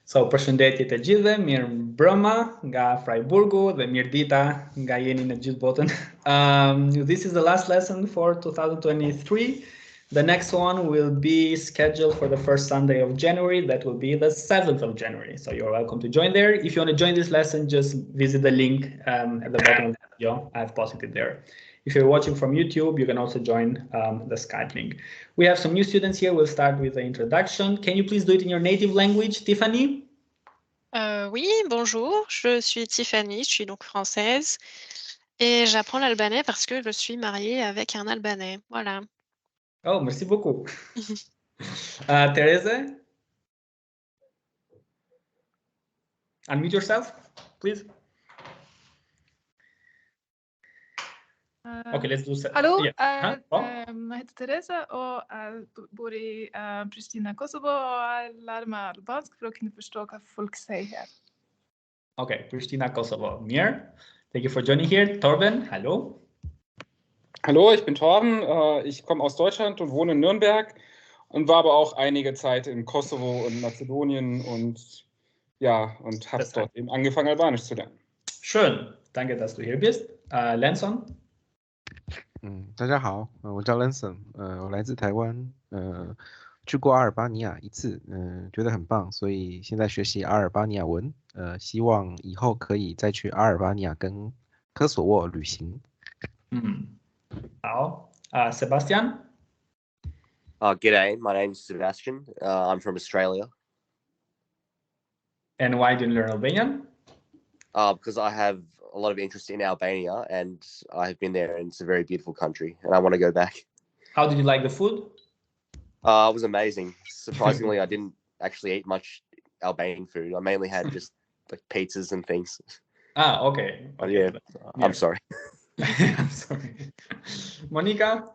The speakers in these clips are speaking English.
So, përshëndetje të gjithëve, mirë mbrëma nga Freiburgu dhe mirë dita nga jeni në gjithë botën. This is the last lesson for 2023. The next one will be scheduled for the first Sunday of January. That will be the 7th of January. So you're welcome to join there. If you want to join this lesson, just visit the link at the bottom of the video. I've posted it there. If you're watching from YouTube, you can also join the Skype link. We have some new students here. We'll start with the introduction. Can you please do it in your native language, Tiffany? Oui, bonjour, je suis Tiffany, je suis donc française et j'apprends l'albanais parce que je suis mariée avec un Albanais. Voilà. Oh, merci beaucoup. Teresa? Unmute yourself, please. Okay, let's do that. Hallo, Yeah. jag heter Teresa och bor i Pristina, Kosovo och lär mig albansk för att kunna förstå vad folk säger här. Okay, Pristina, Kosovo. Mir, thank you for joining here. Torben, hallo. Hallo, ich bin Torben. Ich komme aus Deutschland und wohne in Nürnberg und war aber auch einige Zeit in Kosovo und Mazedonien und ja, und habe dort eben angefangen, Albanisch zu lernen. Schön, danke, dass du hier bist. Lenson? 大家好，我叫 Lenson，我来自台湾，去过阿尔巴尼亚一次，觉得很棒，所以现在学习阿尔巴尼亚文，希望以后可以再去阿尔巴尼亚跟科索沃旅行。好，Sebastian? G'day, my name's Sebastian. I'm from Australia. And why did you learn Albanian? Because I have a lot of interest in Albania and I have been there and it's a very beautiful country and I want to go back. How did you like the food? It was amazing. Surprisingly, I didn't actually eat much Albanian food. I mainly had just like pizzas and things. Okay. Yeah, I'm sorry. I'm sorry. Monica?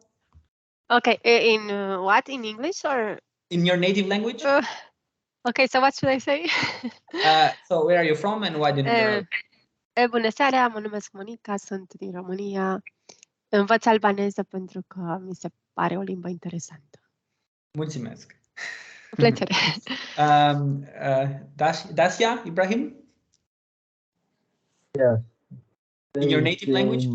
Okay, in what? In English or? In your native language? Okay, so what should I say? So where are you from and why didn't you learn? Bună seara, mă numesc Monica, sunt din România. Învăț albaneză pentru că mi se pare o limbă interesantă. Mulțumesc. Cu plăcere. Dacia, Ibrahim? Yeah. In your native language?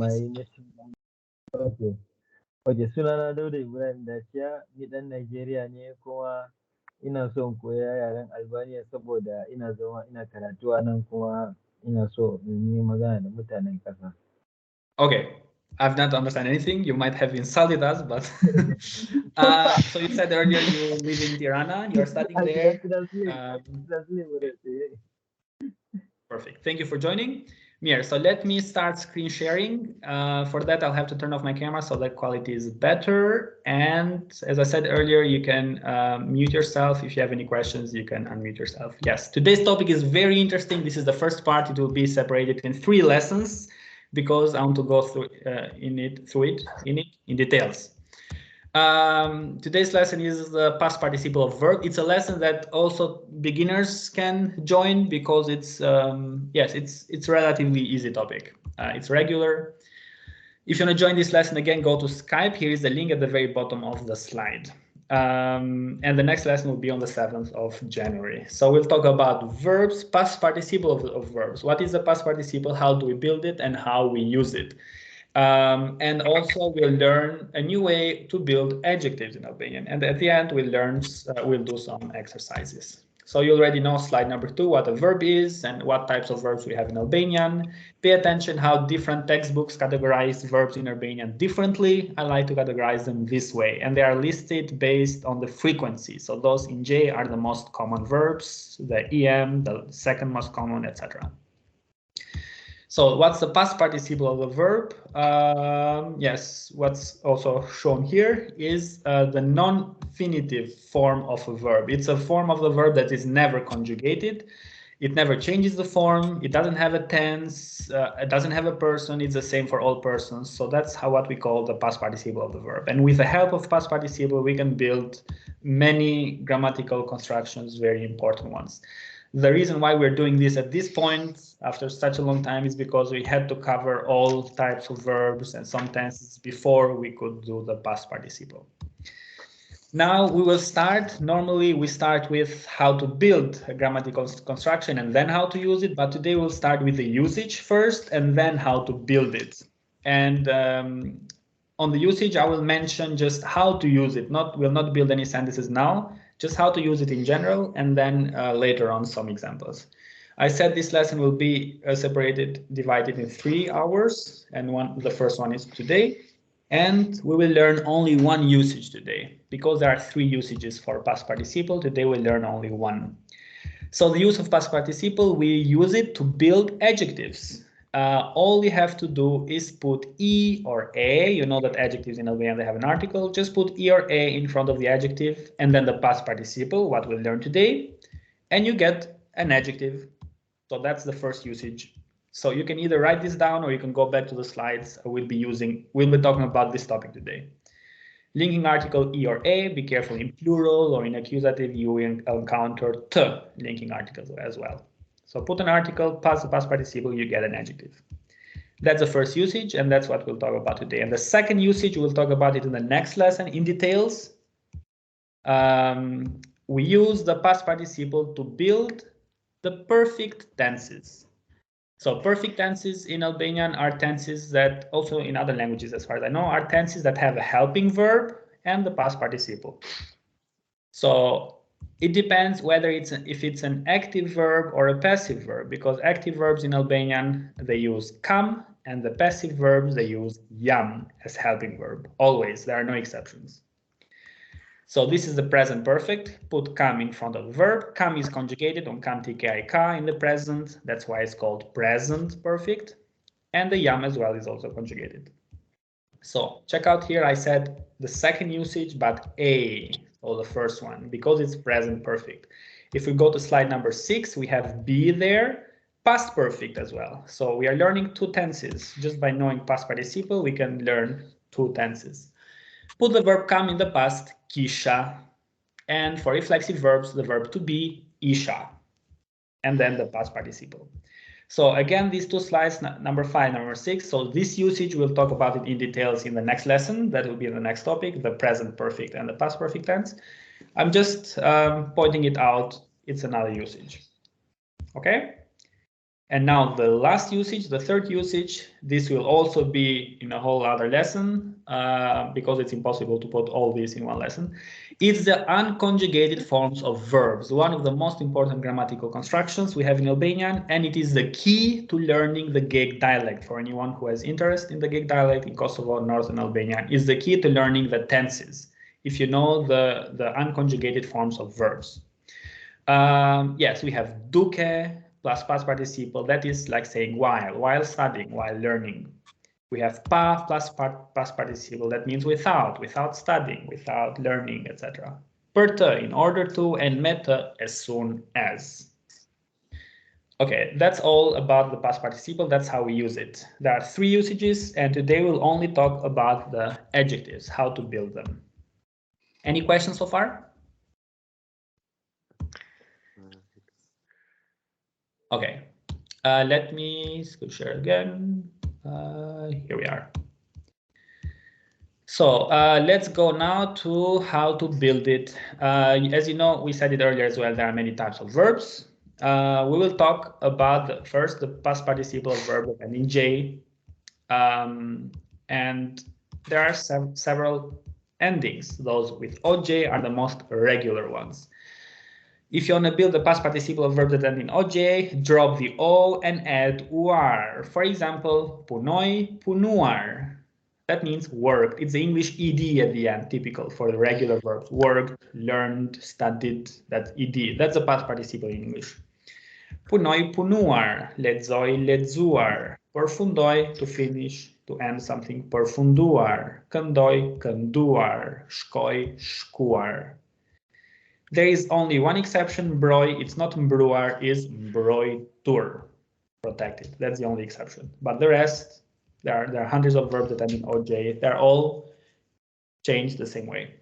Okay, sunana Dauda Ibrahim Dacia, ni dan Najeriya ne kuma ina son koya yaren Albania saboda ina zama ina karatu a nan kuma ina so in yi magana da mutanen ƙasa. Okay, I've not understand anything. You might have insulted us, but so you said earlier you live in Tirana. You're studying there. Perfect. Thank you for joining. Mir, so let me start screen sharing. For that, I'll have to turn off my camera so that quality is better. And as I said earlier, you can mute yourself. If you have any questions, you can unmute yourself. Yes, today's topic is very interesting. This is the first part. It will be separated in 3 lessons because I want to go through in details. Today's lesson is the past participle of verb. It's a lesson that also beginners can join because it's it's a relatively easy topic. It's regular. If you want to join this lesson again, go to Skype. Here is the link at the very bottom of the slide. And the next lesson will be on the 7th of January. So we'll talk about verbs, past participle of verbs. What is the past participle? How do we build it and how we use it? And also we'll learn a new way to build adjectives in Albanian. And at the end, we'll do some exercises. So you already know slide number 2, what a verb is and what types of verbs we have in Albanian. Pay attention how different textbooks categorize verbs in Albanian differently. I like to categorize them this way, and they are listed based on the frequency. So those in J are the most common verbs, the EM, the second most common, etc. So what's the past participle of the verb? Yes, what's also shown here is the non-infinitive form of a verb. It's a form of the verb that is never conjugated. It never changes the form. It doesn't have a tense. It doesn't have a person. It's the same for all persons. So that's what we call the past participle of the verb. And with the help of past participle, we can build many grammatical constructions, very important ones. The reason why we're doing this at this point after such a long time is because we had to cover all types of verbs and some tenses before we could do the past participle. Now we will start. Normally we start with how to build a grammatical construction and then how to use it. But today we'll start with the usage first and then how to build it. And on the usage, I will mention just how to use it. We'll not build any sentences now, just how to use it in general, and then later on some examples. I said this lesson will be divided in 3 hours, and the first one is today. And we will learn only one usage today, because there are 3 usages for past participle. Today we'll learn only one. So the use of past participle, we use it to build adjectives. All we have to do is put E or A. You know that adjectives in Albanian, they have an article. Just put E or A in front of the adjective and then the past participle, what we'll learn today. And you get an adjective. So that's the first usage. So you can either write this down or you can go back to the slides. We'll be talking about this topic today. Linking article E or A, be careful in plural or in accusative, you will encounter T linking articles as well. So put an article, pass the past participle, you get an adjective. That's the first usage, and that's what we'll talk about today. And the second usage, we'll talk about it in the next lesson in details. We use the past participle to build the perfect tenses. So perfect tenses in Albanian are tenses that, also in other languages as far as I know, are tenses that have a helping verb and the past participle. So it depends whether if it's an active verb or a passive verb, because active verbs in Albanian, they use kam, and the passive verbs, they use jam as helping verb. Always, there are no exceptions. So this is the present perfect. Put kam in front of the verb. Kam is conjugated on kam tki in the present. That's why it's called present perfect. And the jam as well is also conjugated. So check out here, I said the second usage, but A, or the first one, because it's present perfect. If we go to slide number 6, we have B there, past perfect as well. So we are learning 2 tenses. Just by knowing past participle, we can learn 2 tenses. Put the verb come in the past, kisha. And for reflexive verbs, the verb to be, isha. And then the past participle. So again, these 2 slides, number 5, number 6. So this usage, we'll talk about it in details in the next lesson. That will be the next topic, the present perfect and the past perfect tense. I'm just pointing it out. It's another usage. Okay. And now the last usage, the third usage, this will also be in a whole other lesson because it's impossible to put all this in one lesson. It's the unconjugated forms of verbs, one of the most important grammatical constructions we have in Albanian, and it is the key to learning the Geg dialect. For anyone who has interest in the Geg dialect in Kosovo, Northern Albania, is the key to learning the tenses, if you know the unconjugated forms of verbs. Yes, we have duke plus past participle, that is like saying while studying, while learning. We have pa plus past participle, that means without studying, without learning, etc. Perta, in order to, and meta, as soon as. Okay, that's all about the past participle, that's how we use it. There are 3 usages, and today we'll only talk about the adjectives, how to build them. Any questions so far? Okay, let me screen share again. Here we are. So let's go now to how to build it. As you know, we said it earlier as well, there are many types of verbs. We will talk about first the past participle of verb ending J. And there are several endings. Those with OJ are the most regular ones. If you want to build the past participle of verbs that end in OJ, drop the O and add UR. For example, punoi, punuar. That means worked. It's the English ED at the end, typical for the regular verbs. Worked, learned, studied, that's ED. That's the past participle in English. Punoi, punuar. Ledzoi, ledzuar. Perfundoi, to finish, to end something. Perfunduar. Këndoi, kënduar. Shkoi, shkuar. There is only one exception, broj. It's not mbruar, is mbrojtur, protected. That's the only exception. But the rest, there are hundreds of verbs that end in OJ. They're all changed the same way.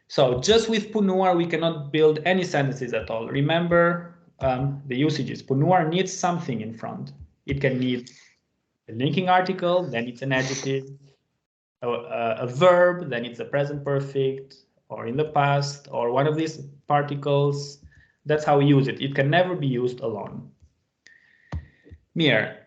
So just with punuar, we cannot build any sentences at all. Remember the usages. Punuar needs something in front. It can need a linking article, then it's an adjective, a verb, then it's a present perfect, or in the past, or one of these particles. That's how we use it. It can never be used alone. Mir,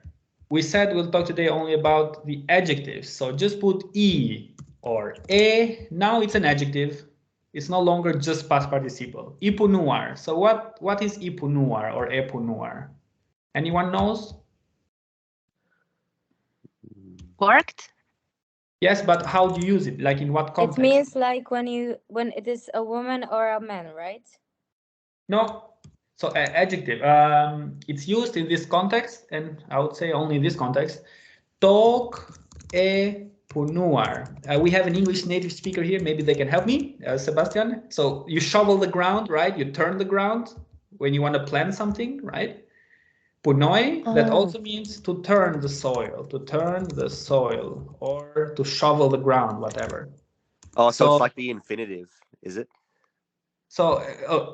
we said we'll talk today only about the adjectives. So just put E or E. Now it's an adjective. It's no longer just past participle. Ipunuar. So what is ipunuar or epunuar? Anyone knows? Worked? Yes, but how do you use it? Like in what context? It means like when it is a woman or a man, right? No. So adjective. It's used in this context, and I would say only in this context. Tok epunuar. We have an English native speaker here. Maybe they can help me, Sebastian. So you shovel the ground, right? You turn the ground when you want to plant something, right? Punoi, that also means to turn the soil, or to shovel the ground, whatever. Oh, so it's like the infinitive, is it? So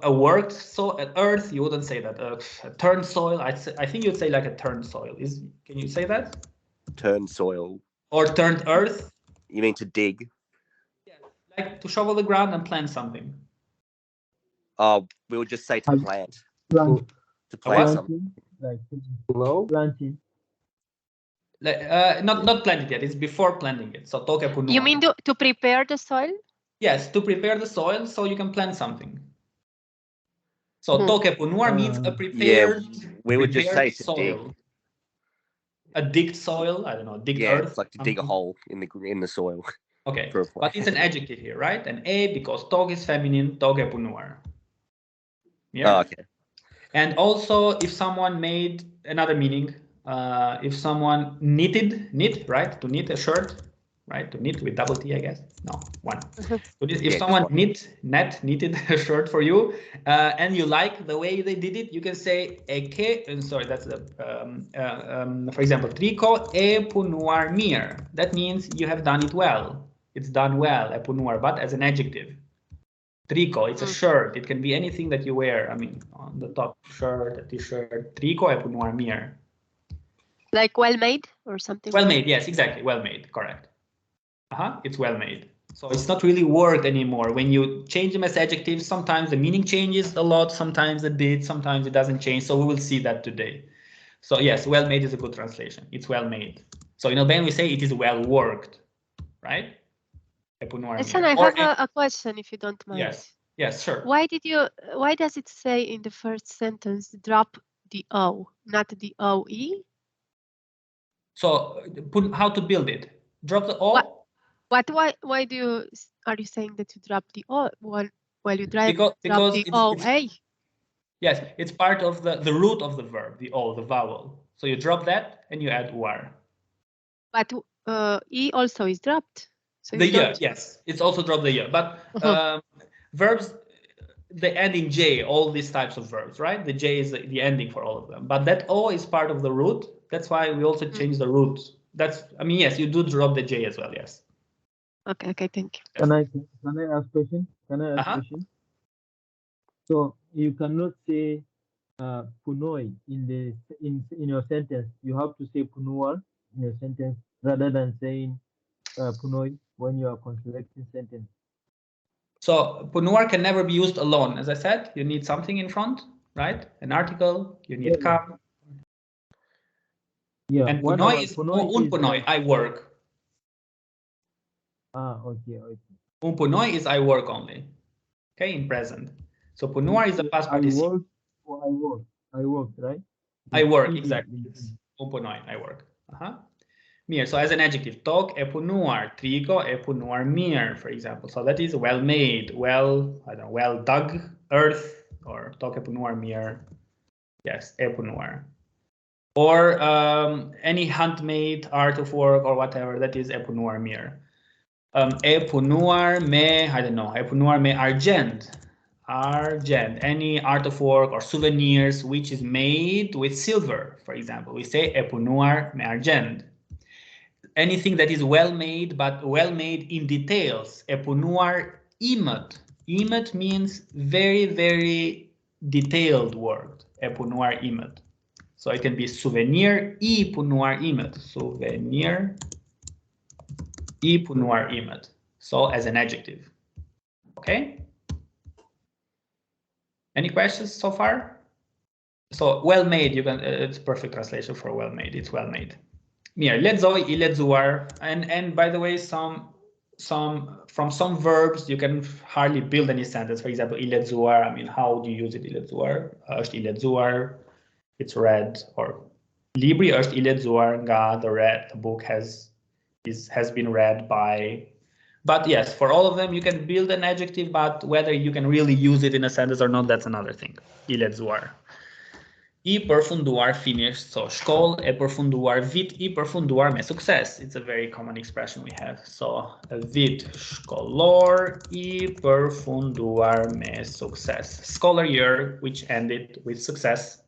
a worked soil, an earth, you wouldn't say that. A turned soil, I think you'd say like a turned soil. Can you say that? Turned soil. Or turned earth? You mean to dig? Yeah, like to shovel the ground and plant something. Oh, we would just say to plant. Plant. To plant something. Like planting. Like, not planted yet. It's before planting it. So toke punua. You mean to prepare the soil? Yes, to prepare the soil so you can plant something. So toke punua means a prepared. Yeah, we would just say to soil. dig. A digged soil. I don't know. Digged earth. It's like to dig a hole in the soil. Okay, but it's an adjective here, right? An a because tog is feminine. Toke punua. Yeah. Oh, okay. And also, if someone made another meaning, if someone knit, right? To knit a shirt, right? To knit with double T, I guess. No, one. If someone knitted a shirt for you, and you like the way they did it, you can say eke. Sorry, that's the for example, triko e punuar mir. That means you have done it well. It's done well, e punuar, but as an adjective. Triko, it's a shirt. It can be anything that you wear. I mean, on the top, shirt, a t-shirt. Triko e punuar mir. Like well made or something? Well made, yes, exactly. Well made, correct. It's well made. So it's not really worked anymore. When you change them as adjectives, sometimes the meaning changes a lot, sometimes a bit, sometimes it doesn't change. So we will see that today. So yes, well made is a good translation. It's well made. So in Albanian we say it is well worked, right? Listen, I have a question, if you don't mind. Yes, sure. Why does it say in the first sentence drop the O, not the OE? So how to build it? Drop the O. Why are you saying that you drop the O while you drop the OA? Yes, it's part of the root of the verb, the O, the vowel. So you drop that and you add UR. But E also is dropped. So the year, yes, it's also dropped the year. But verbs, they end in J, all these types of verbs, right? The J is the ending for all of them. But that O is part of the root. That's why we also change the root. I mean, yes, you do drop the J as well, yes. Okay, thank you. Can I ask question? Question? So you cannot say punoi in your sentence. You have to say punuar in your sentence rather than saying punoi when you are constructing sentence. So punuar can never be used alone. As I said, you need something in front, right? An article. You need kam. Yeah. And punoi is punoi. I work. Okay. Punoi is I work only. Okay, in present. So punuar is the past participle. I work, right? I work, exactly. Punoi, I work. Mir. So as an adjective, tok epunuar, trigo epunuar mir, for example. So that is well made, well dug earth, or tok epunuar mir. Yes, epunuar. Or any handmade art of work or whatever, that is epunuar mir. Epunuar me, I don't know, epunuar me argent. Argent, any art of work or souvenirs which is made with silver, for example. We say epunuar me argent. Anything that is well made, but well made in details. Epunuar imet. Imet means very, very detailed word. Epunuar imet. So it can be souvenir I punuar imet. Souvenir I punuar imet. So as an adjective. Okay. Any questions so far? So well made, you can it's perfect translation for well made. It's well made. Mir, ledzoi, iledzuar, and by the way, from some verbs you can hardly build any sentence. For example, iledzuar. I mean, how do you use it? Iledzuar, iledzuar. It's read, or libri është iledzuar nga, the book has been read by. But yes, for all of them you can build an adjective, but whether you can really use it in a sentence or not, that's another thing. Iledzuar. I përfunduar, finished. So shkoll e përfunduar, vit I përfunduar me sukses. It's a very common expression we have. So vit shkollor I përfunduar me sukses. Scholar year which ended with success.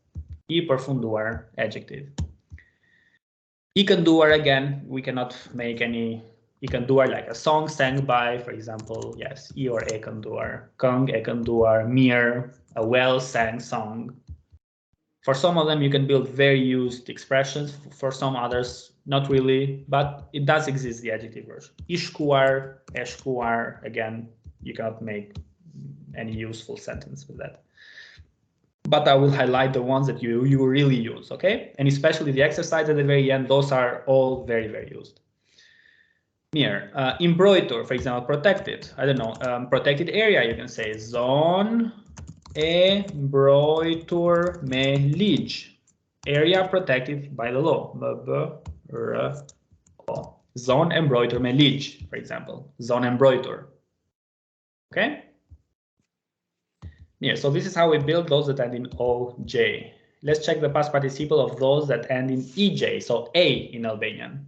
I përfunduar, adjective. I kënduar, again, we cannot make any I kënduar like a song sang by, for example, yes, I or e kënduar. Këng e kënduar, mirë, a well sang song. For some of them, you can build very used expressions. For some others, not really, but it does exist, the adjective version. Ishkuar, eshkuar, again, you cannot make any useful sentence with that. But I will highlight the ones that you really use, okay? And especially the exercise at the very end, those are all very, very used. Here, embroider, for example, protected. I don't know, protected area, you can say zone. E mbrojtur me ligj. Area protected by the law. Zone e mbrojtur me ligj, for example. Zone e mbrojtur. Okay? Yeah, so this is how we build those that end in OJ. Let's check the past participle of those that end in EJ, so A in Albanian.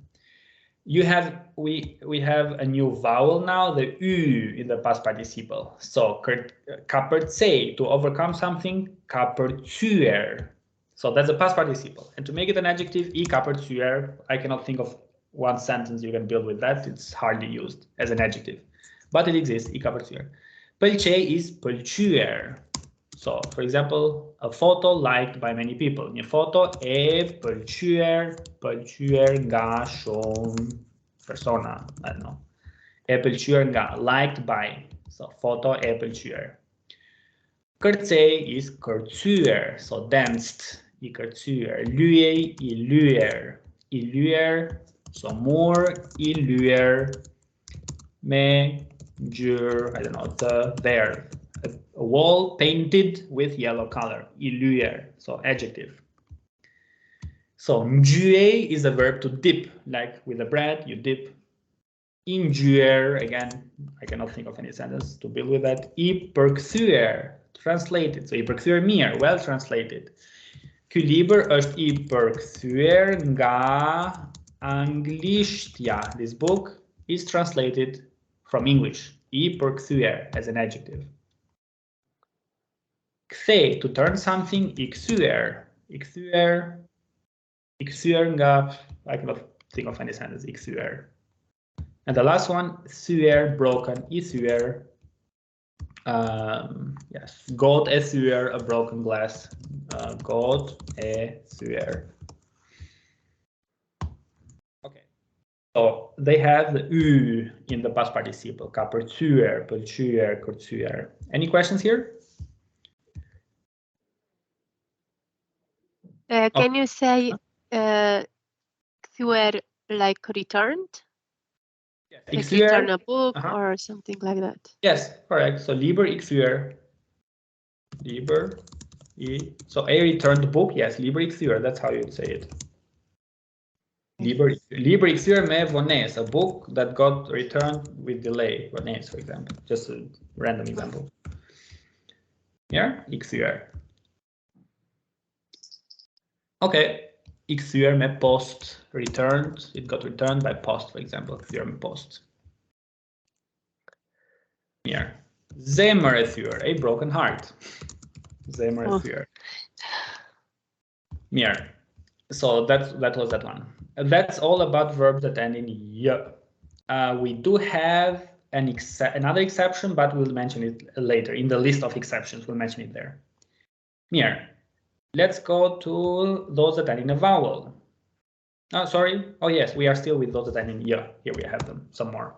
We have a new vowel now, the U in the past participle. So ka përcej, to overcome something, ka përqyer. So that's the past participle. And to make it an adjective, I ka përqyer, I cannot think of one sentence you can build with that. It's hardly used as an adjective, but it exists, I ka përqyer. Pëlqej is pëlqyer. So, for example, a photo liked by many people. Një foto e pëlqyer nga shumë persona. I don't know. E pëlqyer nga, liked by. So, photo e pëlqyer. Kërcej is kërcyer. So, danced. I kërcyer. Lyej, I lyer. I lyer. So, mur, I lyer. Me gjyr, I don't know, there. A wall painted with yellow color. I lyer, so adjective. So ngjye is a verb to dip, like with the bread, you dip. Ngjyer, again, I cannot think of any sentence to build with that. I përkthyer, translated. So I përkthyer mirë, well translated. Ky libër është I përkthyer nga anglishtja. This book is translated from English. I përkthyer as an adjective. Kthej, to turn something, I kthyer. I kthyer. I kthyer nga, I cannot think of any sentence, I kthyer. And the last one, thyer, broken, I thyer. Yes, God e thyer, a broken glass. God e thyer. Okay. So they have the U in the past participle. Ka përqyer, pëlqyer, kërcyer. Any questions here? Can you say kthyer like returned? Yes. Like return a book or something like that. Yes, correct. So liber I kthyer. Liber I. So a returned book. Yes, liber I kthyer. That's how you'd say it. Liber I kthyer me vones, a book that got returned with delay. Vones, for example. Just a random example. Yeah, I kthyer. Okay, I kthyer me post, returned. It got returned by post, for example. Kthyer me post. Here, zemër e thyer, a broken heart. Zemër e thyer. Mirë. So that was that one. That's all about verbs that end in y. We do have another exception, but we'll mention it later in the list of exceptions. We'll mention it there. Mirë. Let's go to those that end in a vowel. Oh, sorry. Oh, yes, we are still with those that end in y. Here we have them, some more.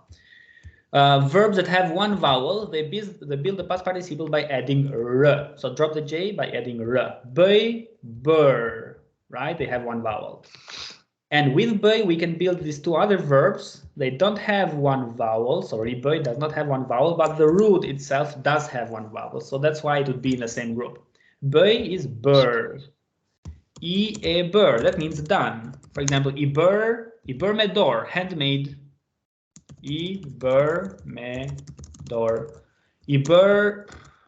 Verbs that have one vowel, they build the past participle by adding r. So drop the j by adding r. Băi, băr, right? They have one vowel. And with băi, we can build these two other verbs. They don't have one vowel. Sorry, băi does not have one vowel, but the root itself does have one vowel. So that's why it would be in the same group. Băi is băr. I e băr, that means done. For example, I băr me dor, handmade. I băr me dor. I băr,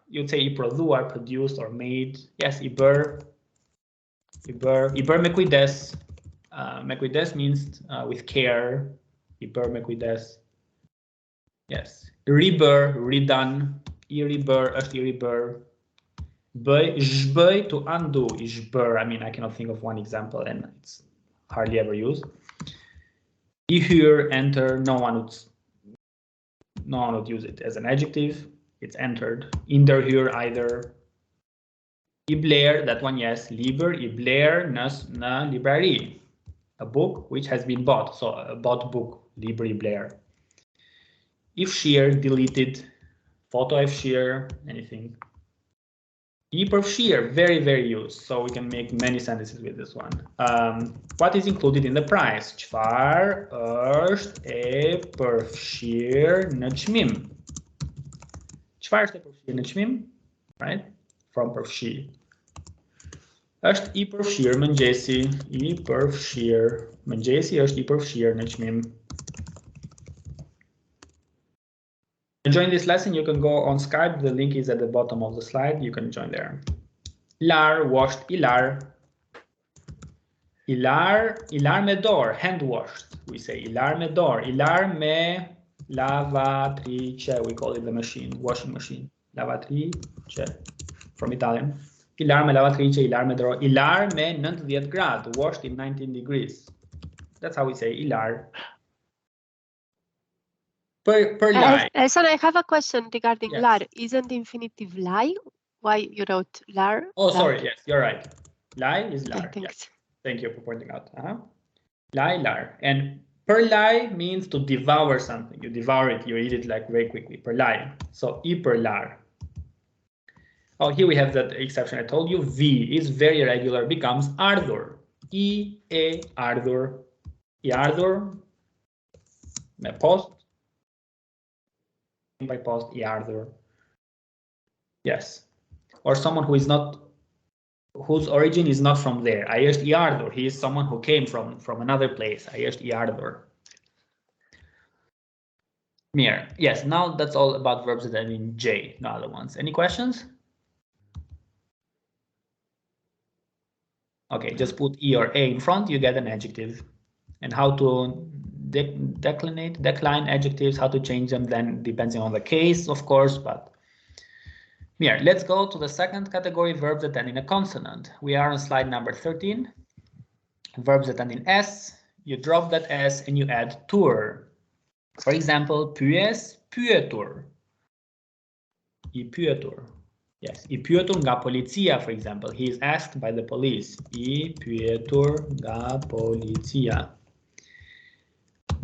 you'd say I produar, produced or made. Yes, I băr me cuides. Me cuides means with care. I băr me cuides. Yes. Rebăr, redone. I rebăr, është I rebăr. Băi, zhbăi, to undo, is zhbăr. I mean, I cannot think of one example and it's hardly ever used. I hyr, enter, no one would use it as an adjective. It's entered. Inder, hyr, either. I bler, that one, yes. Liber, I bler, na library. A book which has been bought. So a bought book, liber, I bler. If sheer, deleted. Photo if sheer, anything. I sheer, very, very used. So we can make many sentences with this one. What is included in the price? Çfarë është e përfshirë në çmim? Çfarë është e përfshirë në çmim? Right? From përfshi. Është I përfshirë mëngjesi. I përfshirë. Mëngjesi është I përfshirë në çmim. To join this lesson, you can go on Skype. The link is at the bottom of the slide. You can join there. Lar, washed, ilar. Ilar me dor, hand washed. We say ilar me dor. Ilar me lavatrice. We call it the machine, washing machine. Lavatrice, from Italian. Ilar me lavatrice, ilar me dor. Ilar me 90 grad, washed in 19 degrees. That's how we say ilar. Per lie. Son, I have a question regarding Yes. lar. Isn't the infinitive lie? Why you wrote lar? Oh, lar? sorry. Yes, you're right. Lie is lar. Okay, thanks. Yes. Thank you for pointing out. Lie, lar. And per lie means to devour something. You devour it. You eat it like very quickly. Per lie. So I per lar. Oh, here we have that exception I told you. V is very irregular. Becomes ardor. I e ardor. I ardor. Me post. By post I ardor. Yes. Or someone who is not, whose origin is not from there. I është I ardor. He is someone who came from another place. I është I ardor. Mirë. Yes, now that's all about verbs that end in J, no other ones. Any questions? Okay, just put E or A in front, you get an adjective. And how to decline adjectives, how to change them, then depending on the case, of course, but here, let's go to the second category, verbs that end in a consonant. We are on slide number 13. Verbs that end in S, you drop that S and you add tur. For example, pyes, pyetur. I pyetur. Yes, I pyetur nga policia, for example. He is asked by the police. I pyetur nga policia.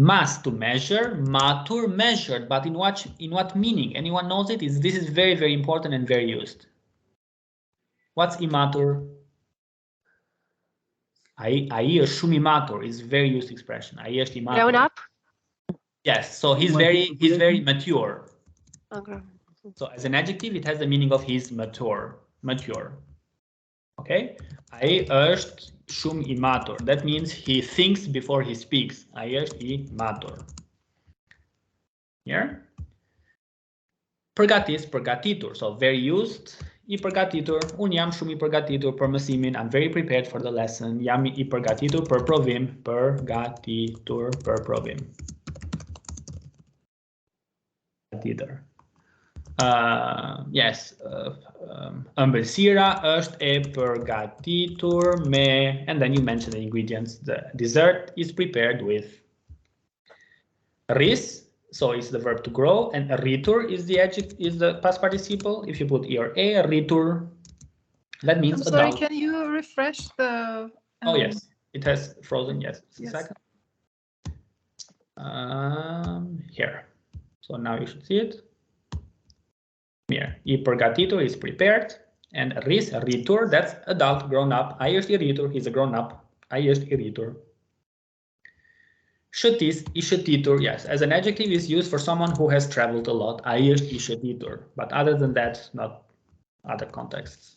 Mas, to measure, matur, measured, but in what meaning? Anyone knows it? This is very, very important and very used. What's imatur? Ai është shumë imatur is very used expression. Ai është imatur. Grown up? Yes, so he's very mature. Okay. So as an adjective, it has the meaning of he's mature. Okay? Ai është shumë I matur. That means he thinks before he speaks. Ai është I matur. Here. Përgatis, përgatitur. So very used. I përgatitur. Unë jam shumë I përgatitur për mësimin. I'm very prepared for the lesson. Jam I përgatitur për provim. Përgatitur për provim. Përgatitur. Yes, ëmbëlsira është e përgatitur me, and then you mention the ingredients. The dessert is prepared with ris, so it's the verb to grow, and rritur is the adjective, is the past participle. If you put E or A, rritur, that means I'm sorry, adult. can you refresh the... Oh yes, it has frozen, yes. Yes. A second. Here. So now you should see it. Here, I pregătitor is prepared, and ris, ritur, that's adult, grown up. I ești ritur, he's a grown up. I ești ritur. Știți, știtor, yes, as an adjective is used for someone who has traveled a lot. I ești știtor. But other than that, not other contexts.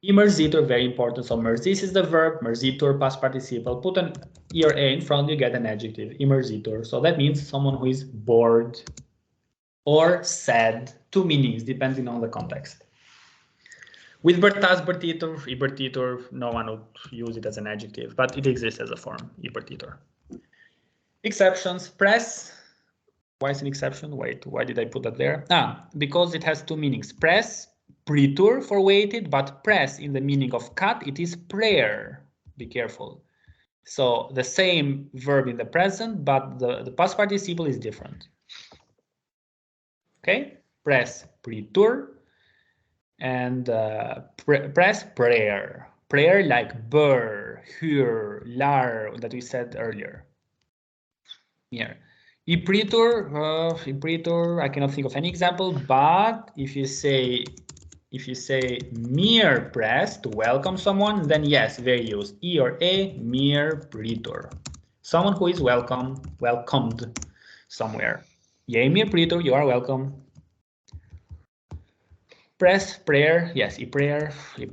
Immersitor, very important. So mersis is the verb, mersitor, past participle. Put an E or A in front, you get an adjective, immersitor. So that means someone who is bored or sad. Two meanings, depending on the context. With bertas, bertitor, ibertitor, no one would use it as an adjective, but it exists as a form, ibertitor. Exceptions, press. Why is an exception? Wait, why did I put that there? Because it has two meanings. Press, pretur for waited, but press in the meaning of cut, it is prayer. Be careful. So the same verb in the present, but the past participle is different. Okay, press, pretur, and press, prayer. Prayer like bur, hur, lar that we said earlier. Here. Ipretor, I cannot think of any example, but if you say mere press to welcome someone, then yes, very used. E or A, mere pretor. Someone who is welcomed somewhere. Yea, mere pretor, you are welcome. Press, prayer, yes, I don't know,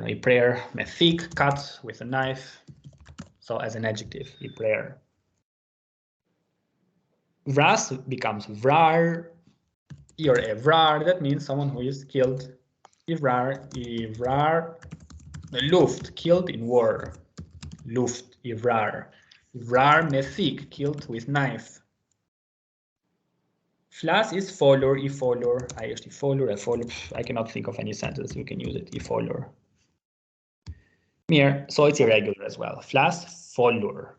a prayer, thick, cut with a knife. So as an adjective, I prayer. Vras becomes vrar, or a vrar, that means someone who is killed. Ivrar, the luft, killed in war. Luft, ivrar. Vrar, methik, killed with knife. Flas is follower, I follower, I actually follower, I cannot think of any sentence you can use it, I follower. Here, so it's irregular as well. Flas, follower.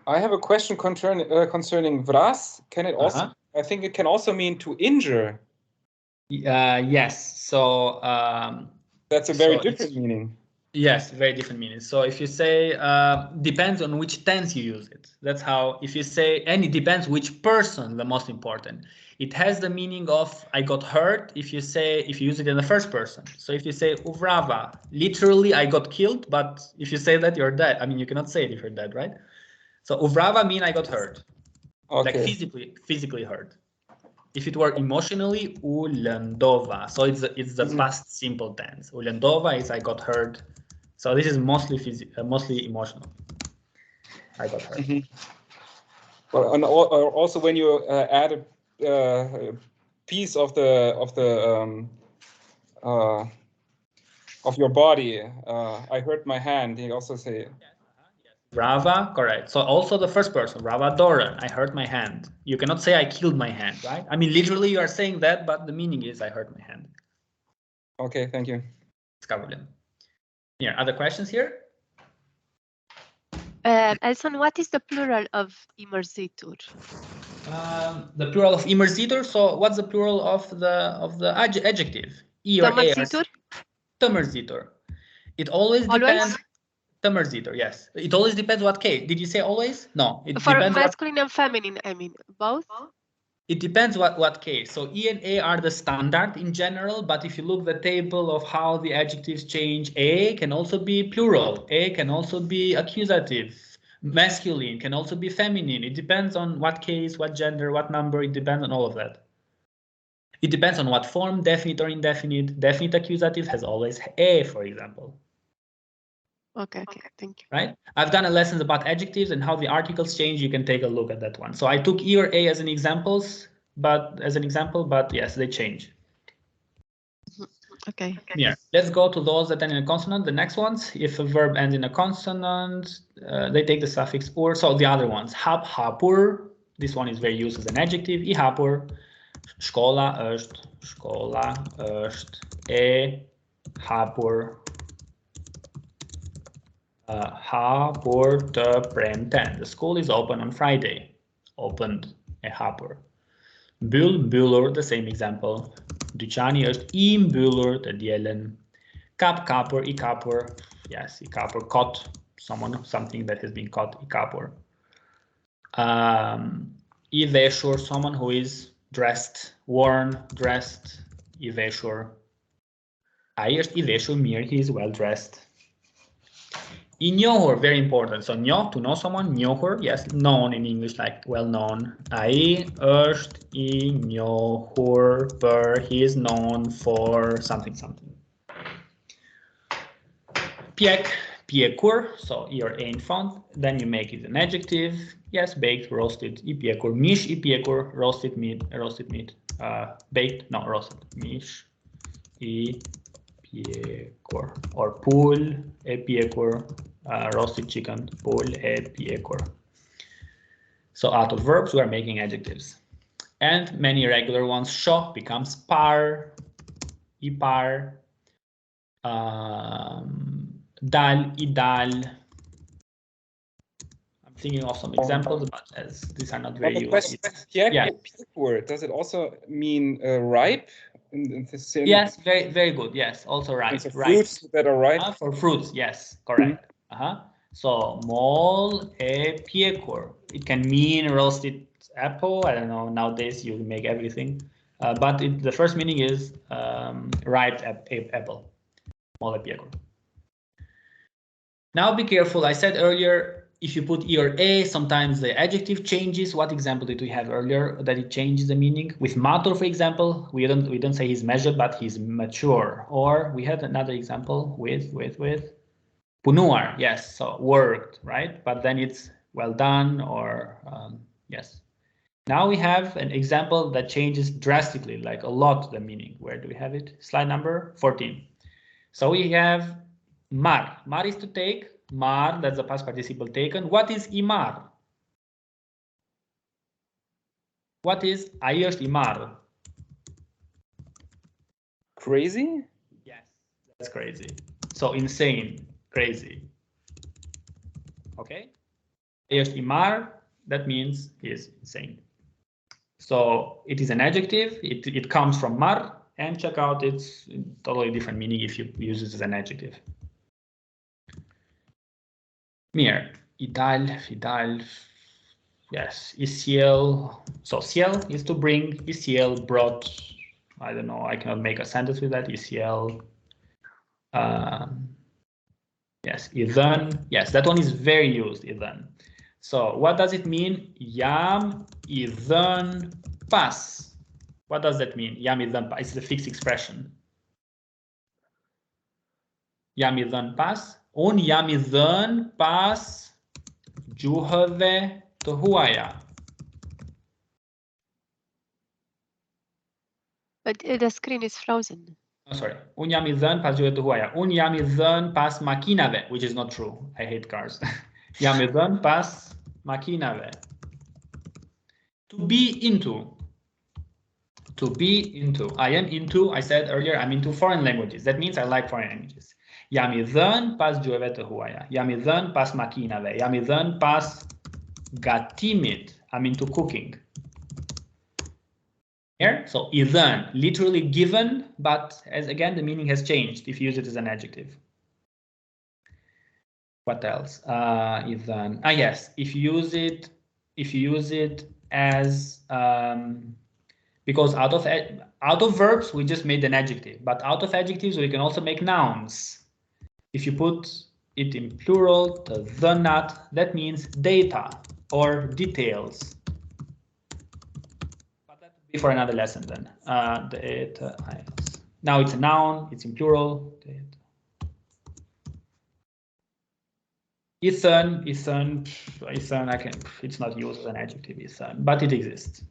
I have a question concerning vras. Can it also? I think it can also mean to injure. Yes. So that's a very different meaning. Yes, very different meaning. So if you say depends on which tense you use it. That's how. If you say, and it depends which person, the most important. It has the meaning of I got hurt. If you use it in the first person. So if you say uvrava, literally I got killed. But if you say that, you're dead. I mean, you cannot say it if you're dead, right? So uvrava mean I got hurt, like physically hurt. If it were emotionally, ulendova. So it's the past simple tense. Ulendova is I got hurt. So this is mostly emotional. I got hurt. Well, and also when you add a piece of your body, I hurt my hand. You also say. Rava, correct. So also the first person, Rava Dora, I hurt my hand. You cannot say I killed my hand, right? I mean, literally you are saying that, but the meaning is I hurt my hand. Okay, thank you. Here, other questions here? Elson, what is the plural of immersitor? The plural of immersitor. So what's the plural of the adjective? E or A? Immersitor. It always depends. Immersitor, yes. It always depends what case. Did you say always? No. It for depends masculine and feminine, I mean, both? It depends what case. So E and A are the standard in general, but if you look the table of how the adjectives change, A can also be plural. A can also be accusative. Masculine can also be feminine. It depends on what case, what gender, what number. It depends on all of that. It depends on what form, definite or indefinite. Definite accusative has always A, for example. Okay, thank you. Right? I've done a lesson about adjectives and how the articles change. You can take a look at that one. So I took E or A as an example, but yes, they change. Okay. Yeah. Let's go to those that end in a consonant. The next ones, if a verb ends in a consonant, they take the suffix or. So the other ones, hap, hapur. This one is very used as an adjective. I hapur. Škola është, e hapur. Hapur të premten. The school is open on Friday. Opened, e hapur. Mbyll, mbyllur, the same example. Dyqani është I mbyllur të dielën. Kap, kapur, I kapur. Yes, I kapur. Kot, something that has been caught ikapor. Iveshur, someone who is dressed, worn, dressed. Iveshur. Ayers Iveshur mir, he is well dressed. Inyohor, very important. So nyo, to know someone, nyohor, yes, known in English, like well known. Ai erst inyohor, per, he is known for something, something. Piek, piekur, so your a in front, then you make it an adjective. Yes, baked, roasted, ipiekur, mish, ipiekur, roasted meat, baked, no, roasted, mish, ipiekur, or pool, epiekur, roasted chicken, pool, epiekur. So out of verbs, we are making adjectives. And many irregular ones, sho becomes par, ipar, dal, idal. I'm thinking of some examples, but as these are not very used. Yeah. Does it also mean ripe? In the same... Yes, very, very good. Yes, also ripe. So fruits that are ripe. For fruits, yes, correct. So mol e piekur. It can mean roasted apple. I don't know. Nowadays you make everything, but the first meaning is ripe apple. Mol e piekur. Now be careful. I said earlier, if you put e or a, sometimes the adjective changes. What example did we have earlier that it changes the meaning? With matur, for example, we don't say he's measured, but he's mature. Or we had another example with punuar, yes, so worked, right? But then it's well done, or yes. Now we have an example that changes drastically, like a lot, the meaning. Where do we have it? Slide number 14. So we have mar. Mar is to take. Mar, that's the past participle taken. What is imar? What is ayers imar? Crazy? Yes, that's crazy. So insane, crazy. Okay? Ayers imar, that means he is insane. So it is an adjective. It comes from mar, and check out its totally different meaning if you use it as an adjective. Mir, idal, yes, isiel. So siel is to bring, isiel brought. I don't know, I cannot make a sentence with that. Isiel. Yes, idhan. Yes, that one is very used, idhan. So what does it mean? Yam idhan pas. What does that mean? Yam idhan pas. It's the fixed expression. Yam idhan pas. Un yam idhan pas. Juhave Tohuaya. But the screen is frozen. Oh, sorry. Un yamizan pas Juhave Tohuaya. Un yamizan pas makinave, which is not true. I hate cars. Yamizan pas makinave. To be into. To be into. I am into, I said earlier, I'm into foreign languages. That means I like foreign languages. Yamizan pas Juhave Tohuaya. Yamizan pas makinave. Yamizan pas gatimit, I'm into cooking. Here, so idhan, literally given, but as again the meaning has changed if you use it as an adjective. What else? Idhan. Yes, if you use it as because out of verbs we just made an adjective, but out of adjectives we can also make nouns. If you put it in plural, the not, that means data or details. But that would be for another lesson then. Data. Now it's a noun, it's in plural. Ethan, it's not used as an adjective, Ethan, but it exists.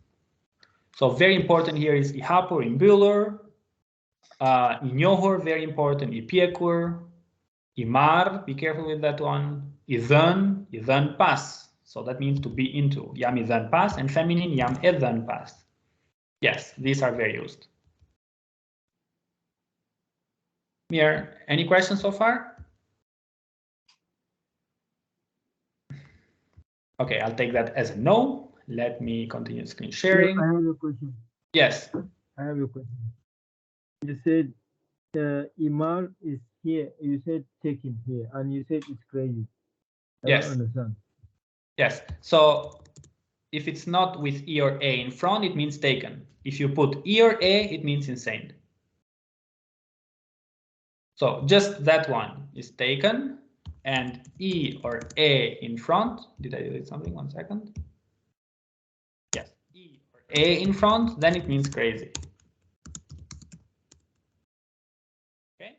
So very important here is ihapur in bular, inyohor, very important, ipiekur, imar, be careful with that one. Idhan pas. So that means to be into. Yam idhan pas, and feminine yam edhan pas. Yes, these are very used. Mir, any questions so far? Okay, I'll take that as a no. Let me continue screen sharing. I have a question. Yes. I have a question. You said Imar is here. You said taken here, and you said it's crazy. I Yes. don't understand. Yes. So if it's not with E or A in front, it means taken. If you put E or A, it means insane. So just that one is taken, and E or A in front. Did I do something? 1 second. Yes, E or A in front, then it means crazy. Okay.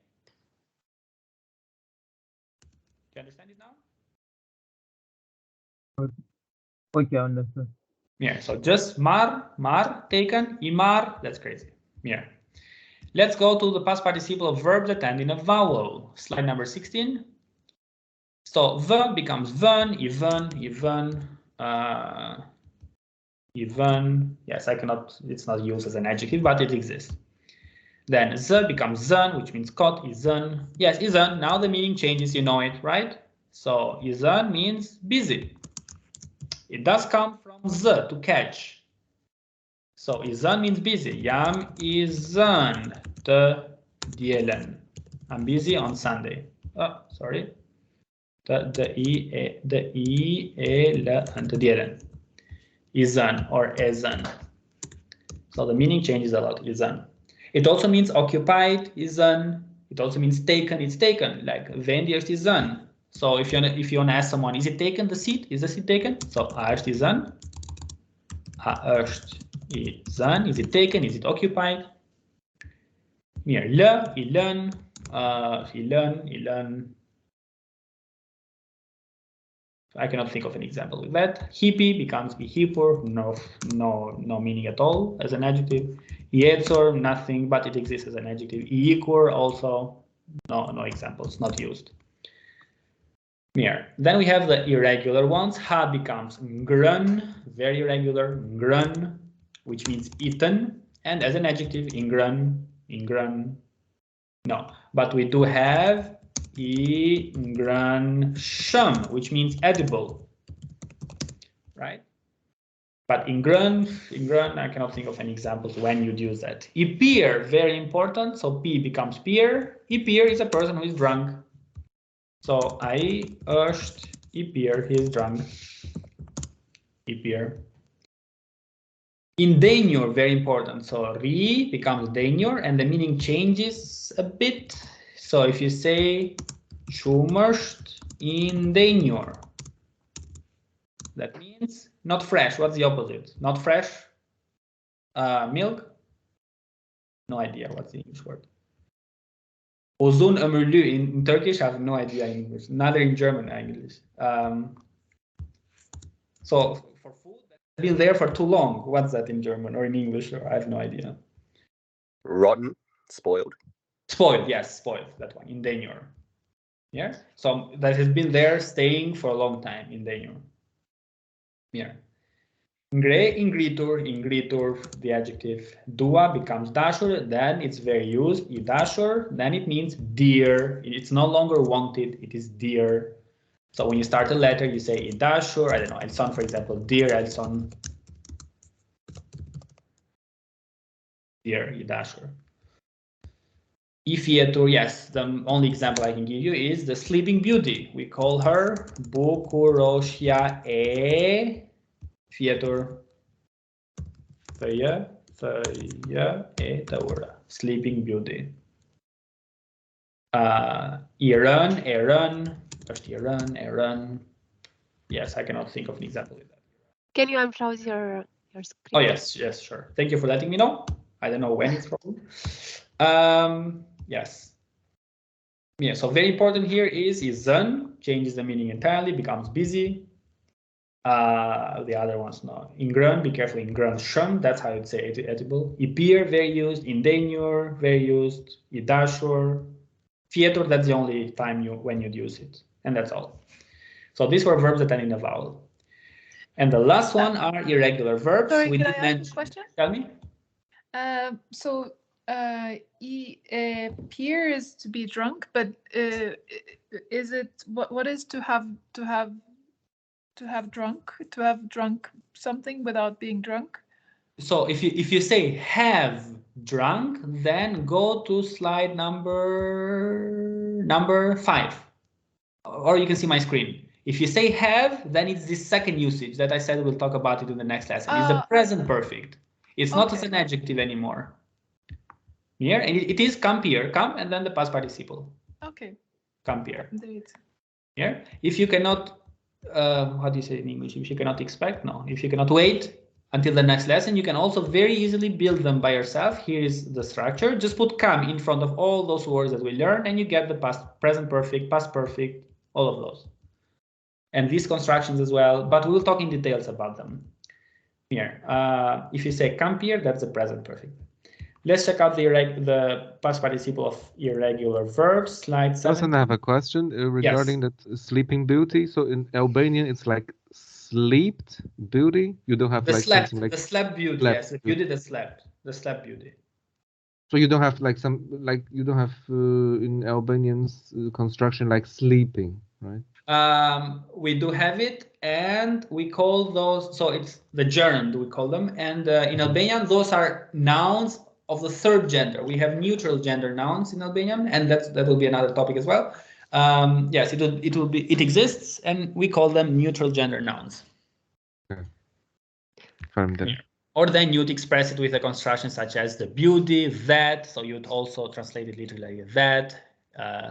Do you understand it now? Okay, I understand. Yeah. So just mar, taken, imar. That's crazy. Yeah. Let's go to the past participle of verbs that end in a vowel. Slide number 16. So verb becomes ven, even. Yes, I cannot, it's not used as an adjective, but it exists. Then z becomes zan, which means caught, izan. Yes, izan, now the meaning changes, you know it, right? So izan means busy. It does come from z, to catch. So izan means busy. Yam izan te dielen. I'm busy on Sunday. Oh, sorry. The e l and the dielen. Izan or ezan. So the meaning changes a lot. Izan. It also means occupied. Izan. It also means taken. It's taken. Like wenn die erst izan. So if you want to ask someone, is it taken? The seat? Is the seat taken? So erst izan. Erst izan. Is it taken? Is it occupied? Mir le, ilan, ilan. I cannot think of an example with that. Hippie becomes behipur, no meaning at all as an adjective. Yetzor, nothing, but it exists as an adjective. Yikur also, no examples, not used. Mir. Then we have the irregular ones. Ha becomes ngrun, very irregular, ngrun, which means eaten, and as an adjective, ingran. No, but we do have ingransham, which means edible, right? But ingran, I cannot think of any examples when you'd use that. Ipir, very important. So P becomes peer. Ipir is a person who is drunk. So I erst Ipir, he is drunk. Ipir. In danger, very important. So re becomes danger, and the meaning changes a bit. So if you say Schumerst in danger, that means not fresh. What's the opposite? Not fresh? Milk? No idea what's the English word. Uzun ömürlü in Turkish, I have no idea in English. Neither in German, English. So for food that's been there for too long. What's that in German or in English? I have no idea. Rotten, spoiled. Spoiled, yes, spoiled. That one in danger. Yeah, so that has been there staying for a long time in danger. Yeah. Ingre, ingritur, the adjective. Dua becomes dashur, then it's very used. Idashur, then it means dear. It's no longer wanted, it is dear. So when you start a letter, you say idashur, I don't know, Elson, for example, dear Elson. Dear idashur. Ifietur, yes, the only example I can give you is the Sleeping Beauty. We call her Bukuroshia e Fietur. Feia e Taura. Sleeping Beauty. Iran. Yes, I cannot think of an example of that. Can you unpause your screen? Oh yes, sure. Thank you for letting me know. I don't know when it's from. Yes. Yeah, so very important here is izan, changes the meaning entirely, becomes busy. The other ones, no. Ingran, be careful, ingran shun, that's how you'd say edible. Ipir, very used. In danger, very used. Idashur. Fietur, that's the only time when you'd use it. And that's all. So these were verbs that end in a vowel. And the last one are irregular verbs. Sorry, we can did I ask mention. a question? Tell me. So peer is to be drunk, but is it what is to have drunk? To have drunk something without being drunk? So if you say have drunk, then go to slide number 5, or you can see my screen. If you say have, then it's the second usage that I said we'll talk about it in the next lesson. It's the present perfect. It's not as an adjective anymore. Here, and it is come here, come, and then the past participle. Okay. Come here. Great. Here, if you cannot, how do you say it in English? If you cannot expect, no. If you cannot wait until the next lesson, you can also very easily build them by yourself. Here is the structure. Just put come in front of all those words that we learned, and you get the past, present perfect, past perfect, all of those. And these constructions as well, but we'll talk in details about them. Here, if you say come here, that's the present perfect. Let's check out the past participle of irregular verbs. Slide 7. I have a question regarding that Sleeping Beauty. So in Albanian, it's like slept beauty. You don't have The like slept, something like the slept beauty. slept Yes, the beauty that slept. The slept beauty. So you don't have like you don't have in Albanian's construction like sleeping, right? We do have it, and we call those, so it's the gerund, we call them, and in Albanian those are nouns of the third gender. We have neutral gender nouns in Albanian, and that will be another topic as well. Yes, it exists, and we call them neutral gender nouns. Okay. From there. Yeah. Or then you'd express it with a construction such as the beauty, that, so you'd also translate it literally like that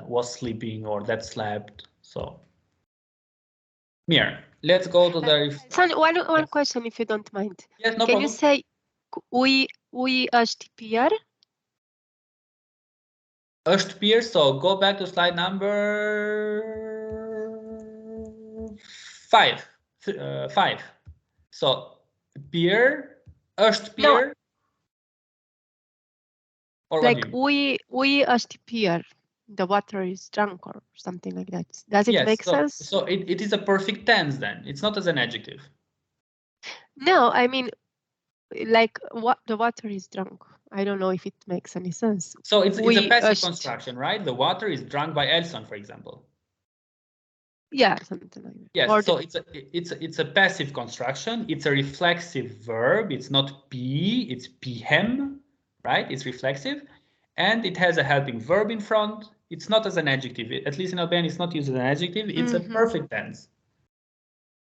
was sleeping, or that slept. So Mir, let's go to the... Son, one question, if you don't mind. Yes, no Can problem. you say ui është pirë? Është pirë, so go back to slide number 5. 5. So pirë, është pirë. Or like ui është pirë. The water is drunk or something like that. Does it make sense? So it is a perfect tense then. It's not as an adjective. No, I mean, like what the water is drunk. I don't know if it makes any sense. So it's a passive construction, right? The water is drunk by Elson, for example. Yeah, something like that. Yes, or so it's a passive construction. It's a reflexive verb. It's not P, it's PM, right? It's reflexive. And it has a helping verb in front. It's not as an adjective. At least in Albanian, it's not used as an adjective. It's a perfect tense.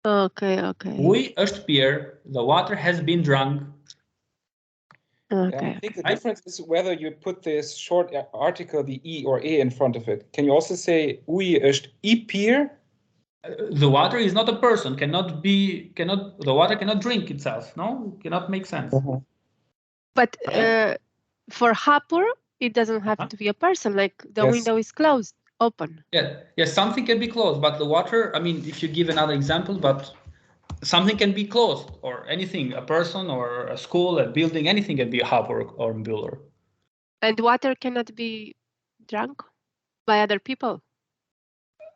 Okay. Ui është pirë. The water has been drunk. Okay. Yeah, I think the difference is whether you put this short article, the E or E in front of it. Can you also say ui është I pirë? The water is not a person. The water cannot drink itself. No, cannot make sense. But for hapur, it doesn't have to be a person. Like the window is closed, open. Yeah, something can be closed, but the water. I mean, if you give another example, but something can be closed, or anything, a person or a school, a building, anything can be a hapur or builder. And water cannot be drunk by other people.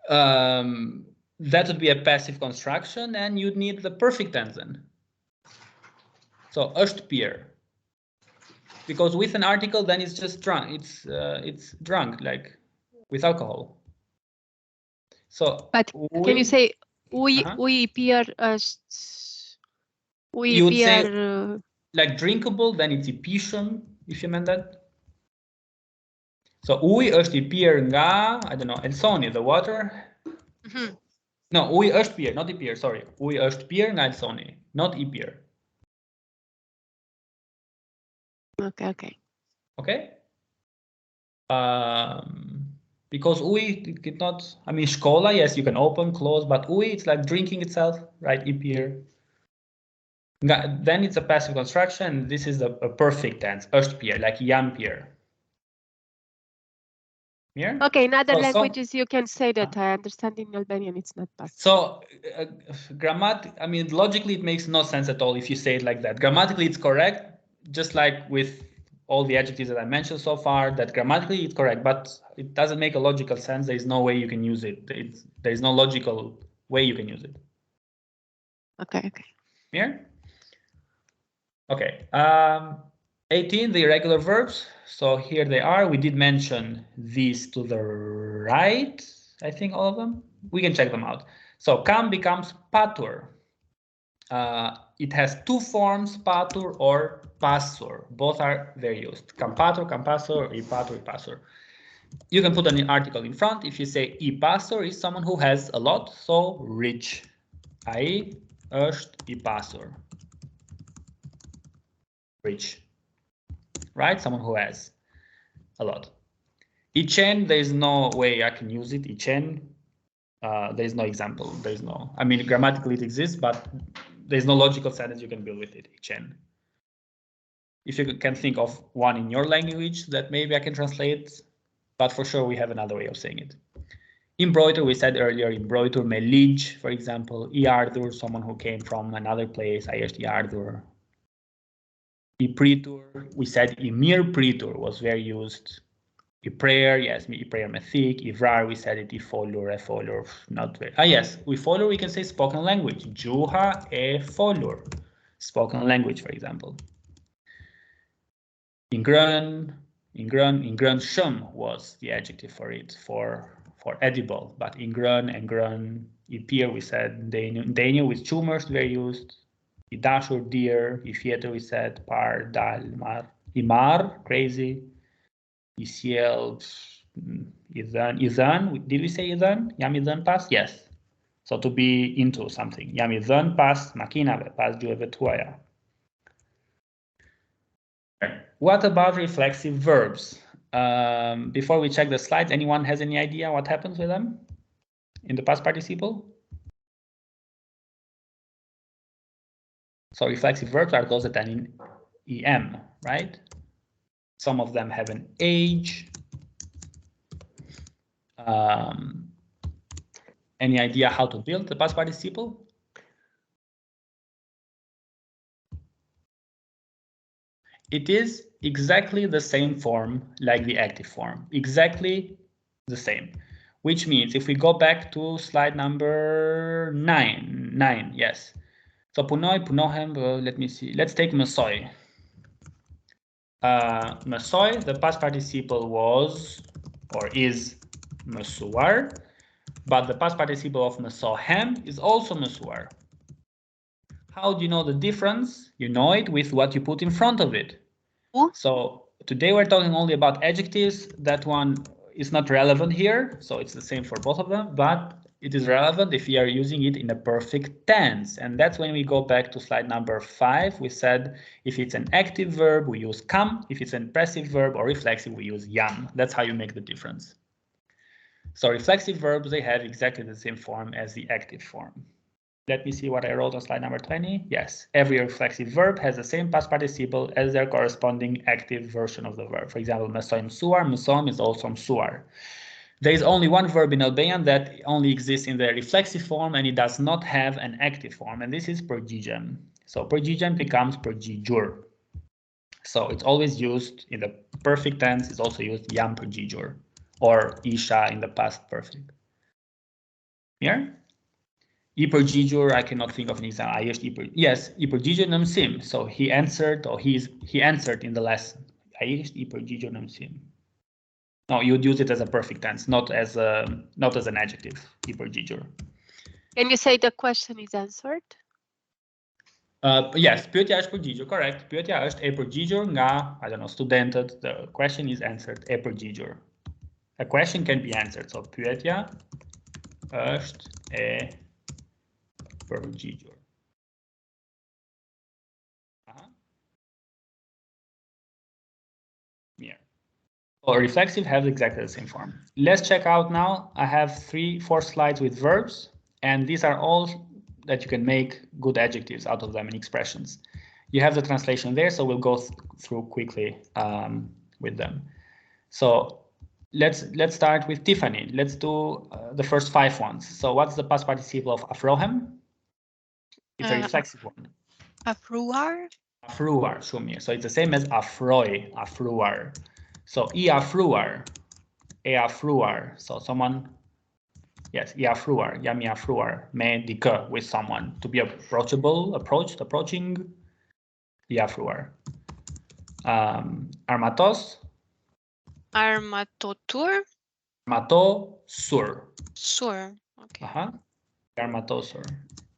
That would be a passive construction, and you'd need the perfect tense then. So është pirë. Because with an article, then it's just drunk. It's drunk, like with alcohol. So, but can you say ui pirë është ui pirë? Like drinkable, then it's I pishëm, if you meant that. So ui është I pirë nga, I don't know, Elsoni, the water. No, ui është pirë, not I pirë, sorry. Ui është pirë nga Elsoni, not I pirë. Okay. Because ui, it not, I mean, shkola, yes, you can open, close, but ui, it's like drinking itself, right? I pirë. Then it's a passive construction. This is a perfect tense, është pirë, like jam pirë. Yeah? Okay, in other languages you can say that. I understand in Albanian it's not passive. So I mean, logically it makes no sense at all if you say it like that. Grammatically it's correct, just like with all the adjectives that I mentioned so far, that grammatically it's correct, but it doesn't make a logical sense. There is no way you can use it. There is no logical way you can use it. Okay. Yeah? Okay. 18, the irregular verbs. So here they are. We did mention these to the right, I think all of them. We can check them out. So kam becomes patur. It has two forms, patur or pasur. Both are very used. Kam patur, kam pasur, I patur, I pasur. You can put an article in front. If you say I pastor is someone who has a lot, so rich. Ai është I pastor. Rich. Right? Someone who has a lot. Ichen, there is no way I can use it. Ichen, there is no example. There is no, I mean, grammatically it exists, but there is no logical sentence you can build with it. Ichen. If you can think of one in your language that maybe I can translate, but for sure we have another way of saying it. Embroider, we said earlier, embroider, melig, for example. Iardur, someone who came from another place. Ai është iardur. Ipritur, we said imir pritur was very used. Prayer, yes, prayer methik. Ivrar, we said it. Folur, not very. Yes, with folur we can say spoken language. Juha e folur, spoken language, for example. Ingrun shum was the adjective for it, for edible. But ingrun and grun, ipir, we said. Daniel with tumors very used. Idashur, deer. Ifieter, we said. Par, dal, mar. Imar, crazy. Isiel, Izan, did we say Izan? Yam Izan pas? Yes. So to be into something. Yam Izan pas makinave, pas juevetuaya. What about reflexive verbs? Before we check the slides, anyone has any idea what happens with them in the past participle? So reflexive verbs are those that end in em, right? Some of them have an age. Any idea how to build the past participle? It is exactly the same form like the active form, exactly the same. Which means if we go back to slide number 9, yes. So punoi, punohem, let me see. Let's take mesoi. Mesoi, the past participle was or is mesuar, but the past participle of mesohem is also mesuar. How do you know the difference? You know it with what you put in front of it. So today we're talking only about adjectives. That one is not relevant here, so it's the same for both of them, but it is relevant if we are using it in a perfect tense. And that's when we go back to slide number 5. We said if it's an active verb, we use kam. If it's an passive verb or reflexive, we use yam. That's how you make the difference. So reflexive verbs, they have exactly the same form as the active form. Let me see what I wrote on slide number 20. Yes, every reflexive verb has the same past participle as their corresponding active version of the verb. For example, mesoim suar, mesom is also suar. There is only one verb in Albanian that only exists in the reflexive form and it does not have an active form, and this is përgjigjem. So përgjigjem becomes përgjigjur. So it's always used in the perfect tense. It's also used jam përgjigjur or isha in the past perfect. Here? I përgjigjur, I cannot think of an example. Yes, I përgjigjur në mësim. So he answered, or he answered in the lesson. Ai është I përgjigjur në mësim. No, you'd use it as a perfect tense, not as an adjective. I përgjigjur. Can you say the question is answered? Yes, pyetja është përgjigjur, correct. Pyetja është e përgjigjur nga, I don't know, studentët. The question is answered, e përgjigjur. A question can be answered. So pyetja është e përgjigjur. Yeah. Well, reflexive has exactly the same form. Let's check out now. I have 3-4 slides with verbs, and these are all that you can make good adjectives out of them and expressions. You have the translation there, so we'll go through quickly with them. So let's start with Tiffany. Let's do the first 5 ones. So what's the past participle of afrohem? It's a reflexive one. Afruar. Afruar, Shumir. So it's the same as afroi, afruar. So I afruar, e afruar. So someone, yes, I afruar, yami afruar, me dikë with someone. To be approachable, approaching, I afruar. Armatos. Armatotur. Armatosur. Sur. Okay. Armatosur.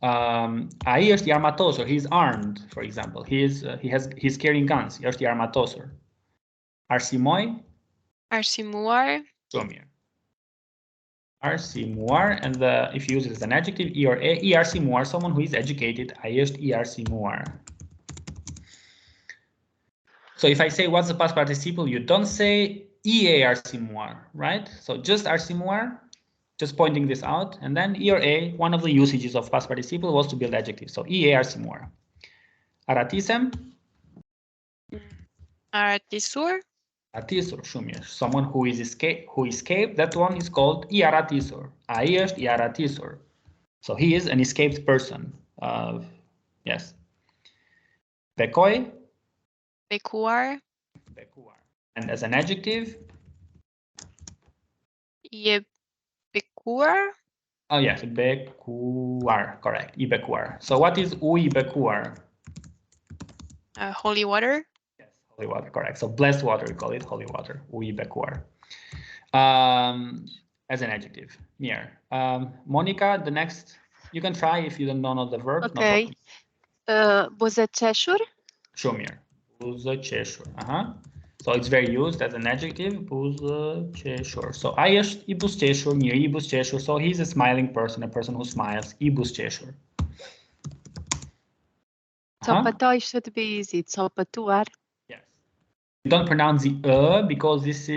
Ai është I armatosur. He's armed, for example. He's carrying guns. I është I armatosur. Arsimoi. Arsimuar. Shumir. Arsimuar, and if you use it as an adjective, Arsimuar, someone who is educated. Arsimuar. So if I say what's the past participle, you don't say Arsimuar, right? So just Arsimuar, just pointing this out, and then one of the usages of past participle was to build adjectives. So Arsimuar. Aratisem. Aratisur. Atisur, Shumir. Someone who escaped, that one is called Iaratisur. Iaratisur. So he is an escaped person. Yes. Bekoi. Bekuar. And as an adjective? Iebekuar. Oh yes, Bekuar, correct. Ibekuar. So what is Uibekuar? Holy water. Yes, holy water, correct. So blessed water, we call it holy water. Uibekuar. As an adjective. Mir. Monica, the next, you can try if you don't know the verb. Okay. Buzăceșuri. Shumir. Buzăceșuri. So it's very used as an adjective. Buzăceșuri. So ești ibuzceșuri, Mir ibuzceșuri. So he's a smiling person, a person who smiles. Ibuzceșuri. Țopătoi should be easy. Țopătuar. Yes. You don't pronounce the because this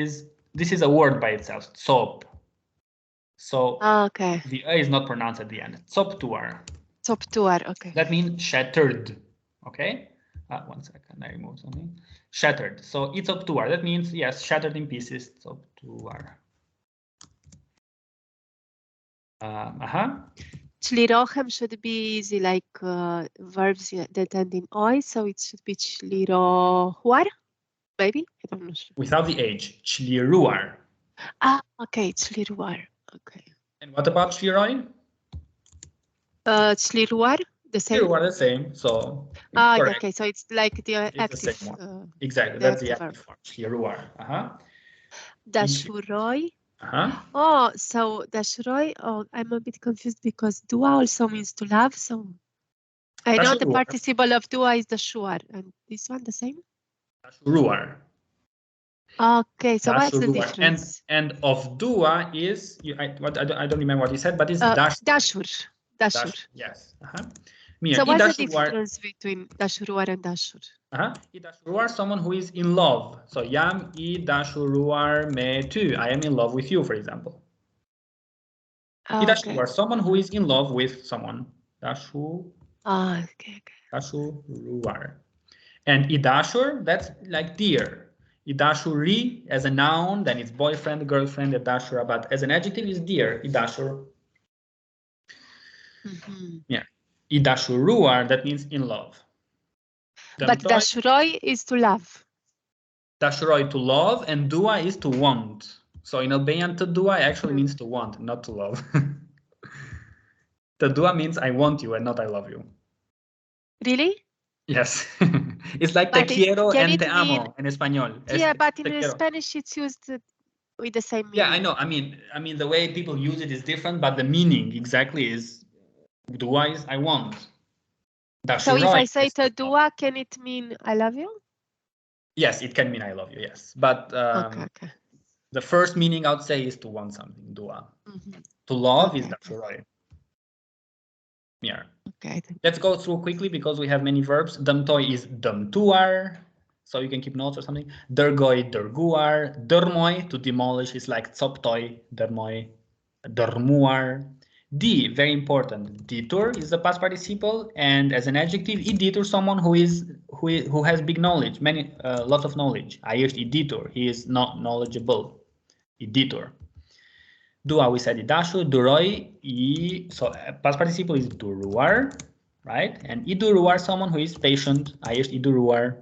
is a word by itself. Țop. So okay. The is not pronounced at the end. Țoptuar. Țoptuar, okay. That means shattered. Okay. 1 second, I remove something. Shattered. So it's țoptuar. That means yes, shattered in pieces. Țoptuar. Chlirochem should be easy, like verbs that end in oi, so it should be chlirohuar, maybe? I don't know. Without the H, chliruar. Okay, chliruar. Okay. And what about chliroi? Chliruar, the same. Chliruar, the same. So. Okay, so it's like the active. The same one. Exactly, that's the active form. Chliruar. Dashuroi. Oh, so dashuroi. Oh, I'm a bit confused because dua also means to love. So I know the participle of dua is the shuar, and this one the same. Dashuruar. Okay, so what's the difference? And of dua is I don't remember what you said, but it's dashur. Dashur. Yes. So what's the difference between dashuruar and dashur? Idashuruar, someone who is in love. So yam idashuruar me tu. I am in love with you, for example. Idashuruar, someone who is in love with someone. Dashu. Okay. Dashuruar. And idashur, that's like dear. Idashuri as a noun, then it's boyfriend, girlfriend, idashura, but as an adjective is dear. Idashur. Yeah. Idashuruar, that means in love. But dashuroi is to love. Dashuroi to love, and dua is to want. So in Albanian, to dua actually means to want, not to love. The dua means I want you and not I love you. Really? Yes. It's like te quiero and te amo in Espanol. Yeah, but in Spanish it's used with the same meaning. Yeah, I know. I mean, the way people use it is different, but the meaning exactly is dua is I want. So if I say to dua, can it mean I love you? Yes, it can mean I love you, yes. But okay. The first meaning I would say is to want something, dua. To love is dashuroi. Yeah. Okay. Let's go through quickly because we have many verbs. Dămtoi is dămtuar, so you can keep notes or something. Dărgoi, dărguar. Dărmoi, to demolish, is like țoptoi, dărmoi, dărmuar. D, very important. Ditur is the past participle, and as an adjective, iditur, someone who has big knowledge, lots of knowledge. I used iditur, he is not knowledgeable. Iditur. Dua, we said idashu. Duroi, so past participle is duruar, right? And iduruar, someone who is patient. I used iduruar.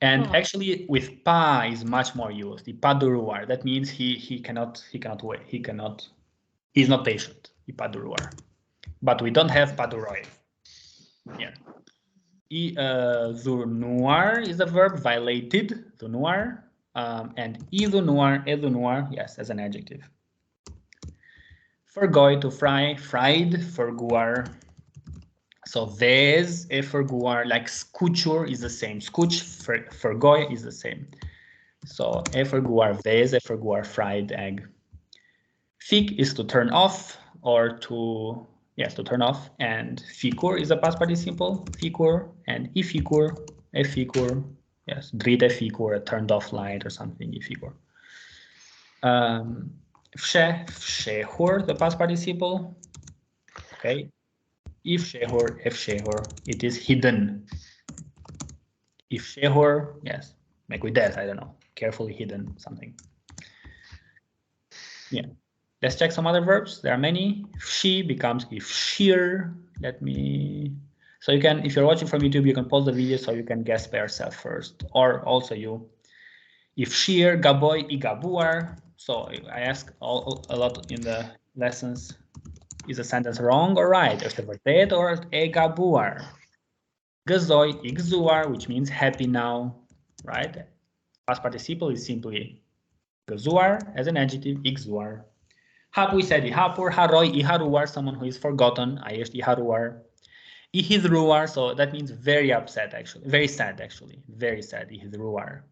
And actually, with pa is much more used. Ipaduruar. That means he cannot wait. He's not patient. Ipaduruar. But we don't have paduroi here. Zunuar is the verb violated. Zunuar. And edunuar, yes, as an adjective. Fergoi, to fry, fried, ferguar. So vez, ferguar, like scuchur is the same. Scuch, fergoi is the same. So e fërguar vezë, e fërguar fried egg. Fik is to turn off or to, yes, to turn off. And fikur is a past participle, fikur. And ifikur, e fikur, yes, drite fikur, a turned off light or something, ifikur. Fshe, fshehur, the past participle. Okay. If shehur, if shehur, it is hidden. If shehur, yes, make with that, I don't know, carefully hidden, something. Yeah. Let's check some other verbs. There are many. She becomes if sheer. Let me. So you can, if you're watching from YouTube, you can pause the video so you can guess by yourself first, or also you. If sheer, gaboy, igabuar. So I ask a lot in the lessons. Is the sentence wrong or right? Është vërtet or e gabuar? Gëzoj, igzuar, which means happy now, right? Past participle is simply gëzuar as an adjective, igzuar. Hap, we said ihapur, haroi, iharuar, someone who is forgotten, ai është iharuar. Ihidruar, so that means very upset actually, very sad actually, very sad, ihidruar.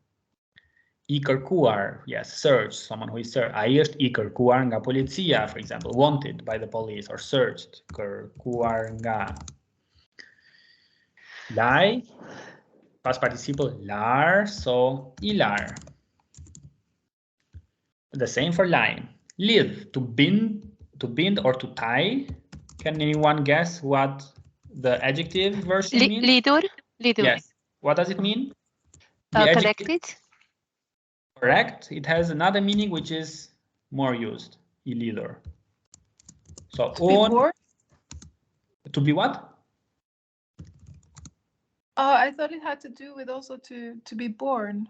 Ikërkuar, yes, search, someone who is searched. Ai është ikërkuar nga policia, for example, wanted by the police or searched, kërkuar nga. Lai, past participle lar, so ilar. The same for lie. Live, to bind or to tie. Can anyone guess what the adjective version means? Lidur. Yes. What does it mean? The Connected. Correct. It has another meaning which is more used. Ilidor. So To be born? To be what? Oh, I thought it had to do with also to be born.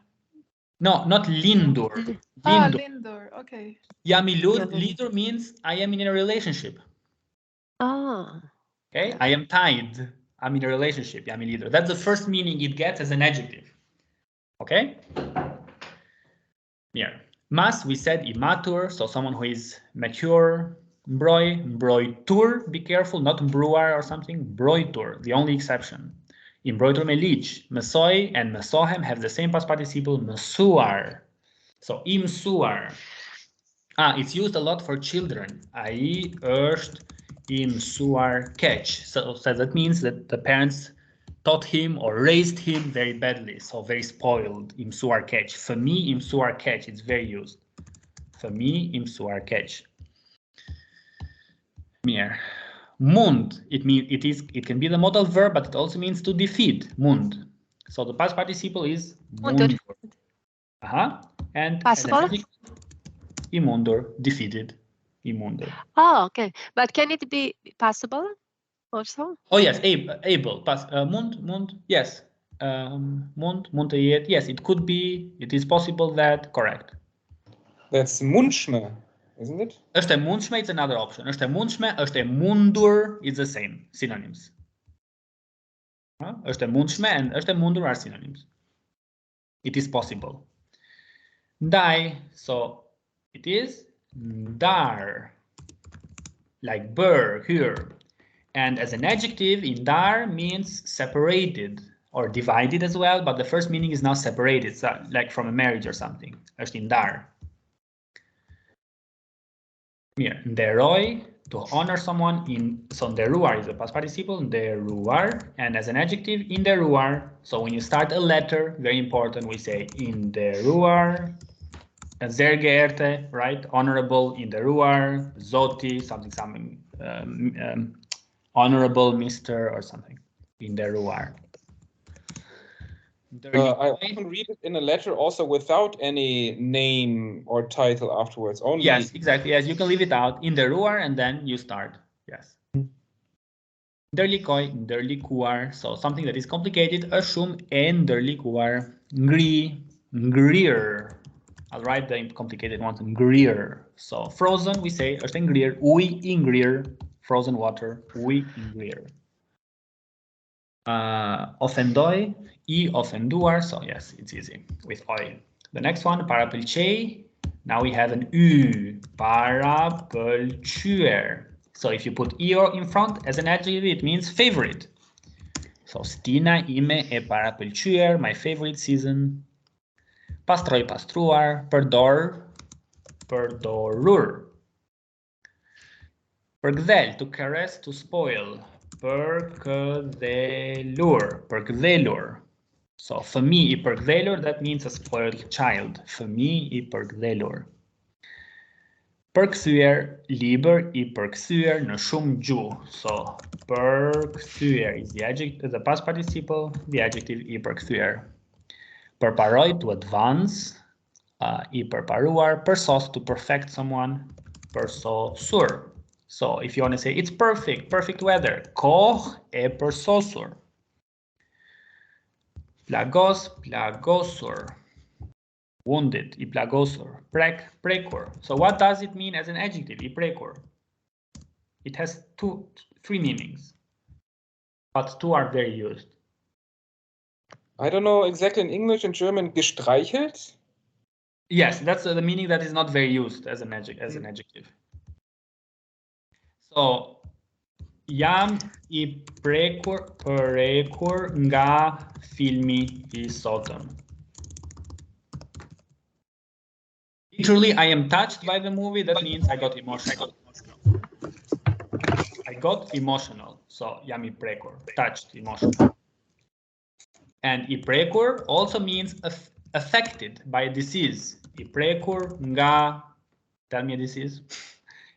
No, not lindur. Ah, lindur. Okay. Yamilud. Lidur means I am in a relationship. Ah. Okay, I am tied. I'm in a relationship. Yamilidor. That's the first meaning it gets as an adjective. Okay. Yeah. Mas, we said immature, so someone who is mature. Broi, broitur, be careful, not mbruar or something. Broitur, the only exception. In broitur melich, mesoi and mesohem have the same past participle, mesuar. So imsuar. It's used a lot for children. Ai është imsuar catch. So that means that the parents taught him or raised him very badly, so very spoiled. Imsuar catch. Fëmi imsuar catch. It's very used. Fëmi imsuar catch. Mir. Mund. It can be the modal verb, but it also means to defeat. Mund. So the past participle is mundur. And possible. Imundur, defeated. Imundur. Oh, okay. But can it be possible also? Oh yes, able. Mund, yes. Muntejet, yes, it could be, it is possible that, correct. That's munchme, isn't it? Është mundshme, it's another option. Është mundshme, është mundur, it's the same, synonyms. Është mundshme and është mundur are synonyms. It is possible. Dai, so it is dar, like burr, here. And as an adjective, in dar means separated or divided as well, but the first meaning is now separated, so like from a marriage or something. Është in dar. Here, nderoj, to honor someone, so nderuar is the past participle, nderuar, and as an adjective, inderuar. So when you start a letter, very important, we say inderuar, sehr geehrte, right? Honorable, inderuar, zoti, something, honorable Mr. or something, inderuar. I often read it in a letter also without any name or title afterwards. Only. Yes, exactly. Yes, you can leave it out in the ruar and then you start. Yes. Ndërlikoj, ndërlikuar. So something that is complicated. Ashum e ndërlikuar. Ngri, ngrir. I'll write the complicated ones. Ngrir. So frozen, we say është ngrir. Uj I ngrir. Frozen water. Uj I ngrir. Ofendoj, I ofenduar, so yes, it's easy with oil. The next one, parapëlqej. Now we have an U, parapëlqyer. So if you put I in front as an adjective, it means favorite. So stina ime e parapëlqyer, my favorite season. Pastroi, pastruar, perdor, perdorur. Pergdel, to caress, to spoil. Pergdelur, pergdelur. So, femi I pergdelur, that means a spoiled child. Femi I pergdelur. Perksuer, lieber I perksuer në shumë gjuhë. So, perksuer is the adjective, the past participle, the adjective I perksuer. Perparoi, to advance. I perparuar, persos, to perfect someone. Persosur. So if you want to say it's perfect, perfect weather, koh e persosur. Plagos, plagosur. Wounded, I plagosur. Prek, prekor. So what does it mean as an adjective, I prekor? It has three meanings, but two are very used. I don't know exactly in English and German, gestreichelt? Yes, that's the meaning that is not very used as an adjective. So, jam I prekur nga filmi I sotëm. Literally, I am touched by the movie. That means I got emotional. I got emotional. So, jam I prekur, touched, emotional. And I prekur also means affected by a disease. I prekur nga, tell me a disease.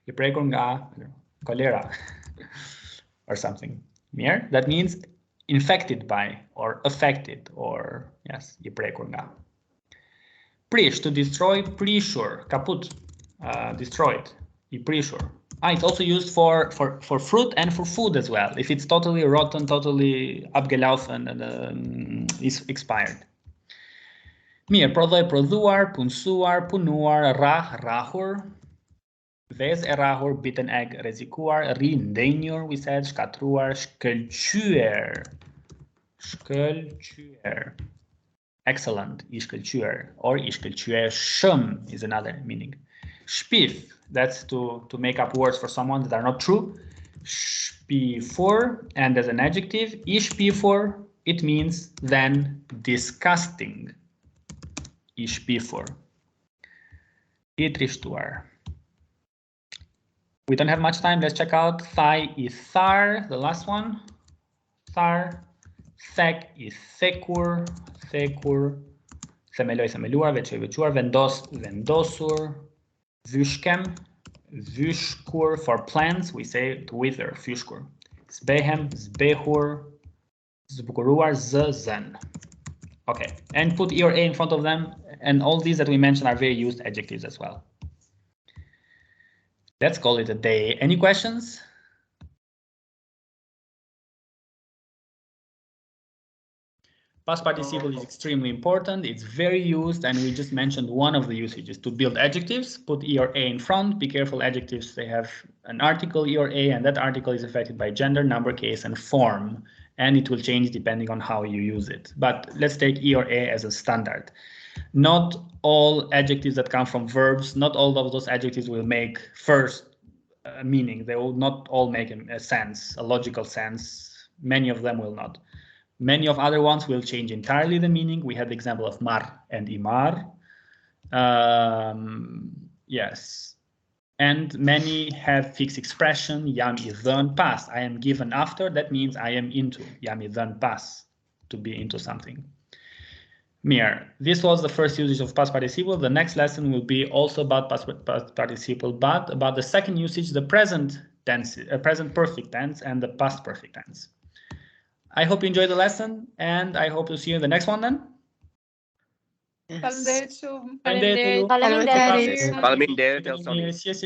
I prekur nga cholera or something. Mir, that means infected by or affected or yes, I prekur nga. Prish, to destroy, prishur, kaput, destroyed. I prishur. It's also used for fruit and for food as well. If it's totally rotten, totally abgelaufen and is expired. Mir, prodhoi, prodhuar, punsuar, punuar, rahur. Vez erahur, bitten egg, rezikuar, rindenjur, we said, shkatruar, shkëlqyer. Shkëlqyer. Excellent, ishkëlqyer, or ishkëlqyer shëm is another meaning. Shpif, that's to make up words for someone that are not true. Shpifur, and as an adjective, ishpifur, it means then disgusting. Ishpifur. Itrishtuar. We don't have much time. Let's check out thigh is thar, the last one. Thar. Thek is thekur, thekur. Themeloi, themeluar, veçoi, veçuar. Vendos, vendosur. Vyshkem, vyshkur. For plants, we say to wither, vyshkur. Zbehem, zbehur. Zbukuruar, zen. Okay, and put E or A in front of them. And all these that we mentioned are very used adjectives as well. Let's call it a day. Any questions? Past participle is extremely important. It's very used, and we just mentioned one of the usages to build adjectives. Put E or A in front. Be careful, adjectives, they have an article E or A, and that article is affected by gender, number, case, and form, and it will change depending on how you use it. But let's take E or A as a standard. Not all adjectives that come from verbs, not all of those adjectives will make first meaning. They will not all make a sense, a logical sense. Many of them will not. Many of other ones will change entirely the meaning. We had the example of mar and imar. Yes. And many have fixed expression, yam idhan pas. I am given after, that means I am into. Yam idhan pas, to be into something. Mir, this was the first usage of past participle. The next lesson will be also about past participle, but about the second usage, the present tense, present perfect tense, and the past perfect tense. I hope you enjoyed the lesson, and I hope to see you in the next one then. Kalendarium. Kalendarium. Kalendarium. Parliamentarium. Yes,